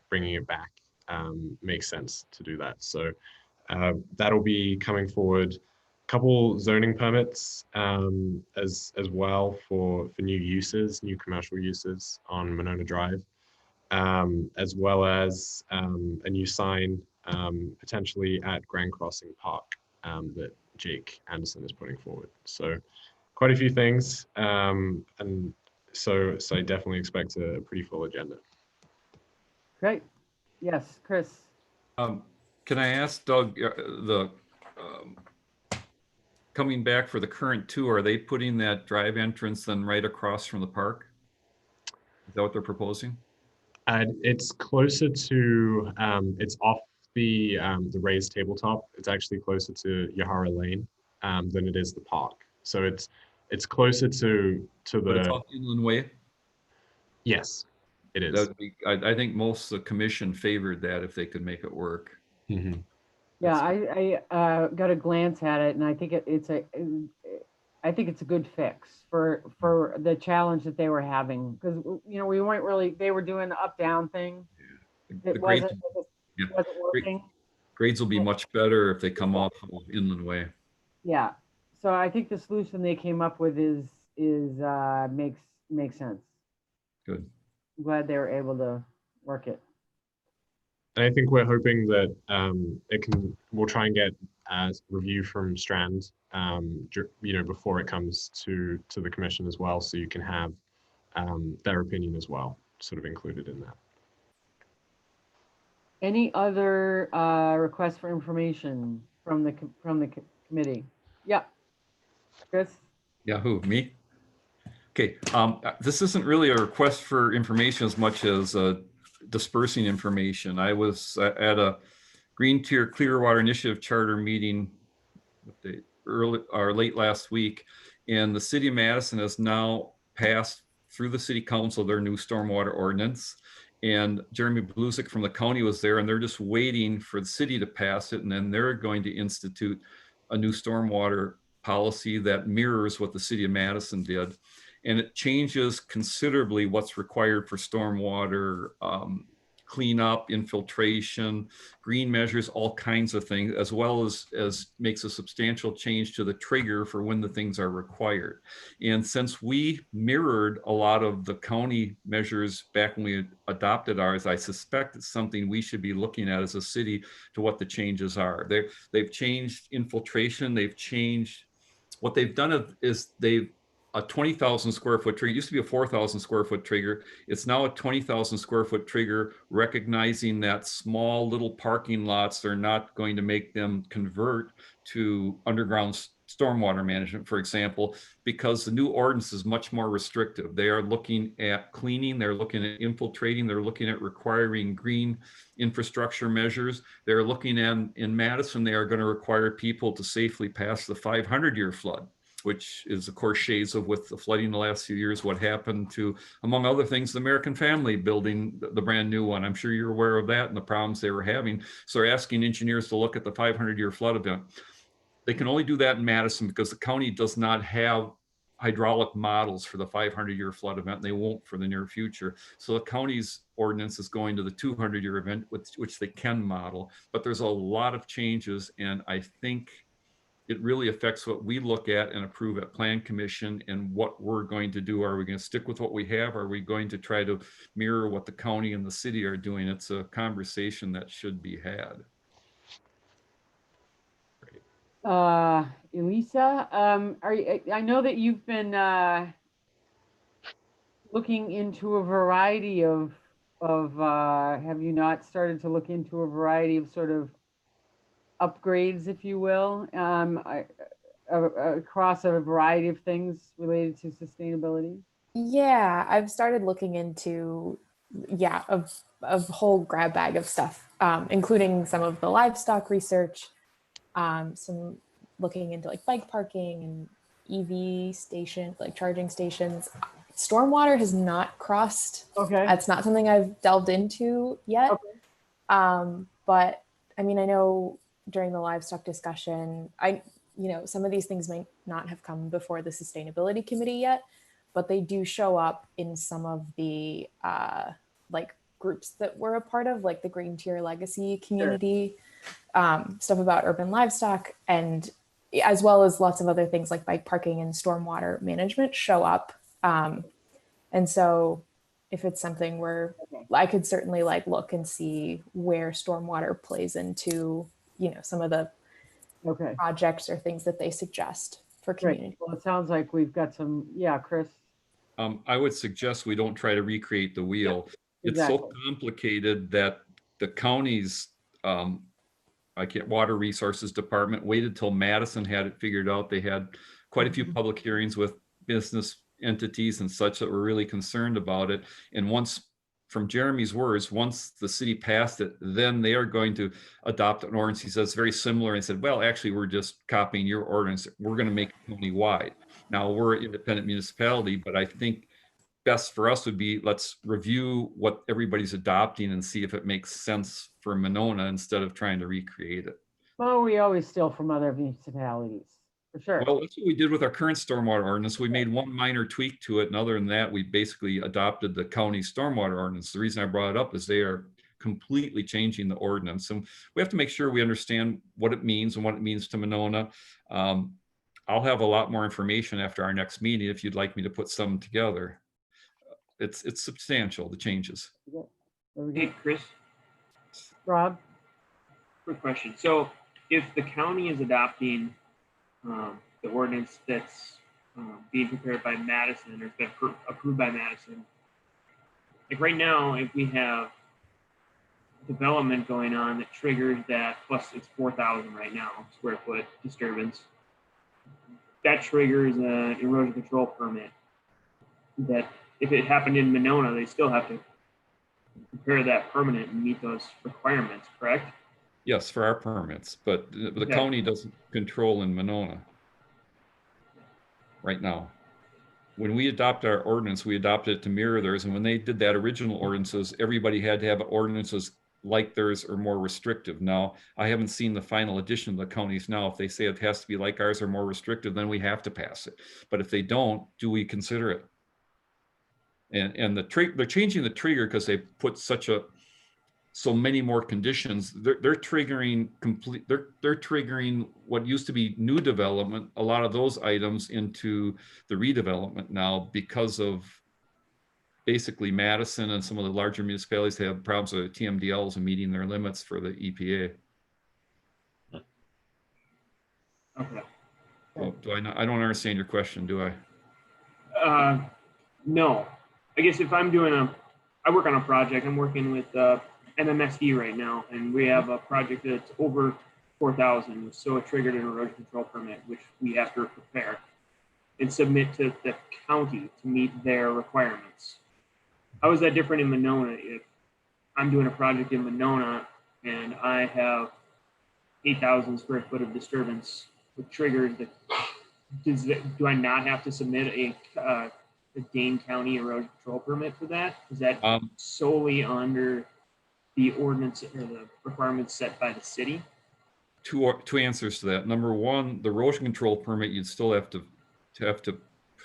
bringing it back makes sense to do that. So that'll be coming forward. Couple zoning permits as well for new uses, new commercial uses on Monona Drive, as well as a new sign potentially at Grand Crossing Park that Jake Anderson is putting forward. So quite a few things, and so I definitely expect a pretty full agenda. Great. Yes, Chris. Can I ask Doug, coming back for the current two, are they putting that drive entrance then right across from the park? Is that what they're proposing? It's closer to, it's off the raised tabletop. It's actually closer to Yahara Lane than it is the park. So it's closer to But the. it's off Inland Way? Yes, it is. That would be, I think most of the commission favored that if they could make it work. Mm-hmm. Yeah, I got a glance at it, and I think it's a good fix for the challenge that they were having, because we weren't really, they were doing the up down thing. It wasn't working. Grades will be much better if they come off of Inland Way. Yeah, so I think the solution they came up with makes sense. Good. I'm glad they were able to work it. And I think we're hoping that we'll try and get a review from Strand, before it comes to the commission as well, so you can have their opinion as well, sort of included in that. Any other requests for information from the committee? Yeah, Chris. Yeah, who, me? Okay, this isn't really a request for information as much as dispersing information. I was at a Green Tier Clearwater Initiative Charter meeting late last week, and the city of Madison has now passed through the city council their new stormwater ordinance. And Jeremy Blusick from the county was there, and they're just waiting for the city to pass it, and then they're going to institute a new stormwater policy that mirrors what the city of Madison did. And it changes considerably what's required for stormwater cleanup, infiltration, green measures, all kinds of things, as well as makes a substantial change to the trigger for when the things are required. And since we mirrored a lot of the county measures back when we adopted ours, I suspect it's something we should be looking at as a city to what the changes are. They've changed infiltration. They've changed, what they've done is they've a 20,000 square foot trigger. It used to be a 4,000 square foot trigger. It's now a 20,000 square foot trigger, recognizing that small little parking lots are not going to make them convert to underground stormwater management, for example, because the new ordinance is much more restrictive. They are looking at cleaning, they're looking at infiltrating, they're looking at requiring green infrastructure measures. They're looking at, in Madison, they are going to require people to safely pass the 500-year flood, which is, of course, shades of with the flooding the last few years, what happened to, among other things, the American Family building, the brand new one. I'm sure you're aware of that and the problems they were having. So they're asking engineers to look at the 500-year flood event. They can only do that in Madison because the county does not have hydraulic models for the 500-year flood event, and they won't for the near future. So the county's ordinance is going to the 200-year event, which they can model, but there's a lot of changes, and I think it really affects what we look at and approve at Plan Commission and what we're going to do. Are we going to stick with what we have? Are we going to try to mirror what the county and the city are doing? It's a conversation that should be had. Elisa, I know that you've been looking into a variety of have you not started to look into a variety of sort of upgrades, if you will, across a variety of things related to sustainability? Yeah, I've started looking into, a whole grab bag of stuff, including some of the livestock research, some looking into like bike parking and EV station, like charging stations. Stormwater has not crossed. Okay. That's not something I've delved into yet. Okay. But I mean, I know during the livestock discussion, some of these things might not have come before the sustainability committee yet, but they do show up in some of the like groups that we're a part of, like the Green Tier Legacy community, stuff about urban livestock, and as well as lots of other things like bike parking and stormwater management show up. And so if it's something where I could certainly like look and see where stormwater plays into, some of the projects or things that they suggest for community. Great. Well, it sounds like we've got some, Chris. I would suggest we don't try to recreate the wheel. Yeah, exactly. It's so complicated that the county's water resources department waited till Madison had it figured out. They had quite a few public hearings with business entities and such that were really concerned about it. And once, from Jeremy's words, once the city passed it, then they are going to adopt an ordinance. He says very similar, and said, well, actually, we're just copying your ordinance. We're going to make it county-wide. Now, we're an independent municipality, but I think best for us would be, let's review what everybody's adopting and see if it makes sense for Monona instead of trying to recreate it. Well, we always steal from other municipalities, for sure. Well, that's what we did with our current stormwater ordinance. We made one minor tweak to it, and other than that, we basically adopted the county stormwater ordinance. The reason I brought it up is they are completely changing the ordinance, and we have to make sure we understand what it means and what it means to Monona. I'll have a lot more information after our next meeting if you'd like me to put some together. It's substantial, the changes. Hey, Chris. Rob? Quick question. So if the county is adopting the ordinance that's being prepared by Madison, or it's been approved by Madison, like right now, if we have development going on that triggers that, plus it's 4,000 right now, square foot disturbance, that triggers an erosion control permit that if it happened in Monona, they still have to prepare that permit and meet those requirements, correct? Yes, for our permits, but the county doesn't control in Monona right now. When we adopt our ordinance, we adopted it to mirror theirs. And when they did that original ordinances, everybody had to have ordinances like theirs or more restrictive. Now, I haven't seen the final edition of the counties now. If they say it has to be like ours or more restrictive, then we have to pass it. But if they don't, do we consider it? And they're changing the trigger because they put so many more conditions. They're triggering they're triggering what used to be new development, a lot of those items into the redevelopment now, because of basically Madison and some of the larger municipalities have problems with TMDLs and meeting their limits for the EPA. Okay. Well, I don't understand your question, do I? No. I guess if I'm I work on a project, I'm working with MMSD right now, and we have a project that's over 4,000, so it triggered an erosion control permit, which we have to prepare and submit to the county to meet their requirements. How is that different in Monona? If I'm doing a project in Monona and I have 8,000 square foot of disturbance with triggers, do I not have to submit a Dane County erosion control permit for that? Is that solely under the ordinance or the requirements set by the city? Two answers to that. Number one, the erosion control permit, you'd still have to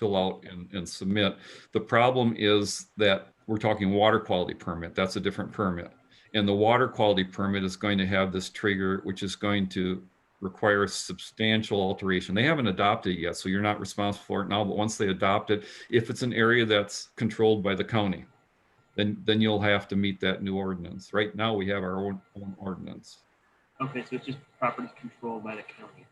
fill out and submit. The problem is that we're talking water quality permit. That's a different permit. And the water quality permit is going to have this trigger, which is going to require substantial alteration. They haven't adopted it yet, so you're not responsible for it now, but once they adopt it, if it's an area that's controlled by the county, then you'll have to meet that new ordinance. Right now, we have our own ordinance. Okay, so it's just properties controlled by the county.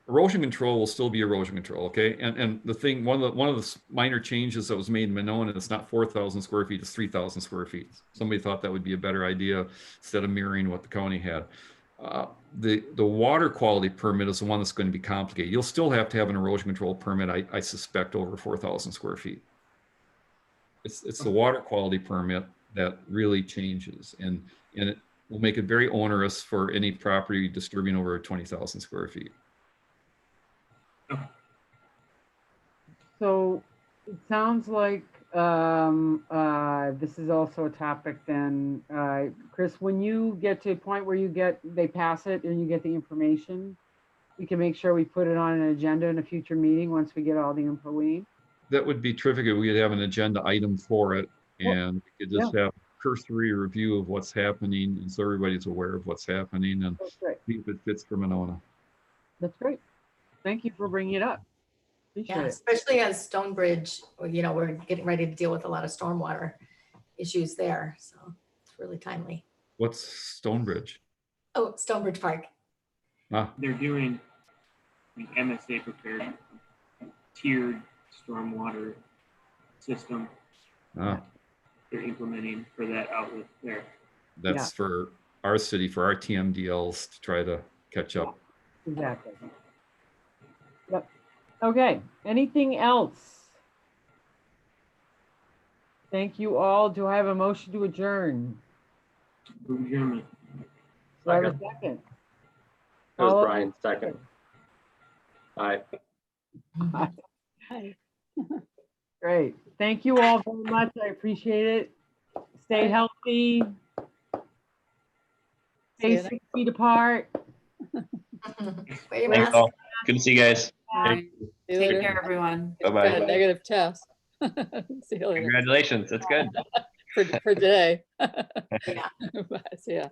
Erosion control will still be erosion control, okay? And the thing, one of the minor changes that was made in Monona, it's not 4,000 square feet, it's 3,000 square feet. Somebody thought that would be a better idea instead of mirroring what the county had. The water quality permit is the one that's going to be complicated. You'll still have to have an erosion control permit, I suspect, over 4,000 square feet. It's the water quality permit that really changes, and it will make it very onerous for any property disturbing over 20,000 square feet. So it sounds like this is also a topic then, Chris, when you get to a point where they pass it and you get the information, we can make sure we put it on an agenda in a future meeting once we get all the info we need. That would be terrific if we could have an agenda item for it, and we could just have a cursory review of what's happening, and so everybody's aware of what's happening and see if it fits for Monona. That's great. Thank you for bringing it up. Appreciate Yeah, it. especially as Stonebridge, we're getting ready to deal with a lot of stormwater issues there. So it's really timely. What's Stonebridge? Oh, Stonebridge Park. They're doing the MSA prepared tiered stormwater system. They're implementing for that outlet there. That's for our city, for our TMDLs to try to catch up. Exactly. Yep. Okay. Anything else? Thank you all. Do I have a motion to adjourn? Adjournment. Do I have a second? That was Brian, second. Aye. Great. Thank you all very much. I appreciate it. Stay healthy. Stay 6 feet apart. Wear your Thanks mask. all. Good to see you guys. Take care, everyone. Bye-bye. Negative test. See you later. Congratulations. That's good. For today. Yeah. Bye. See ya.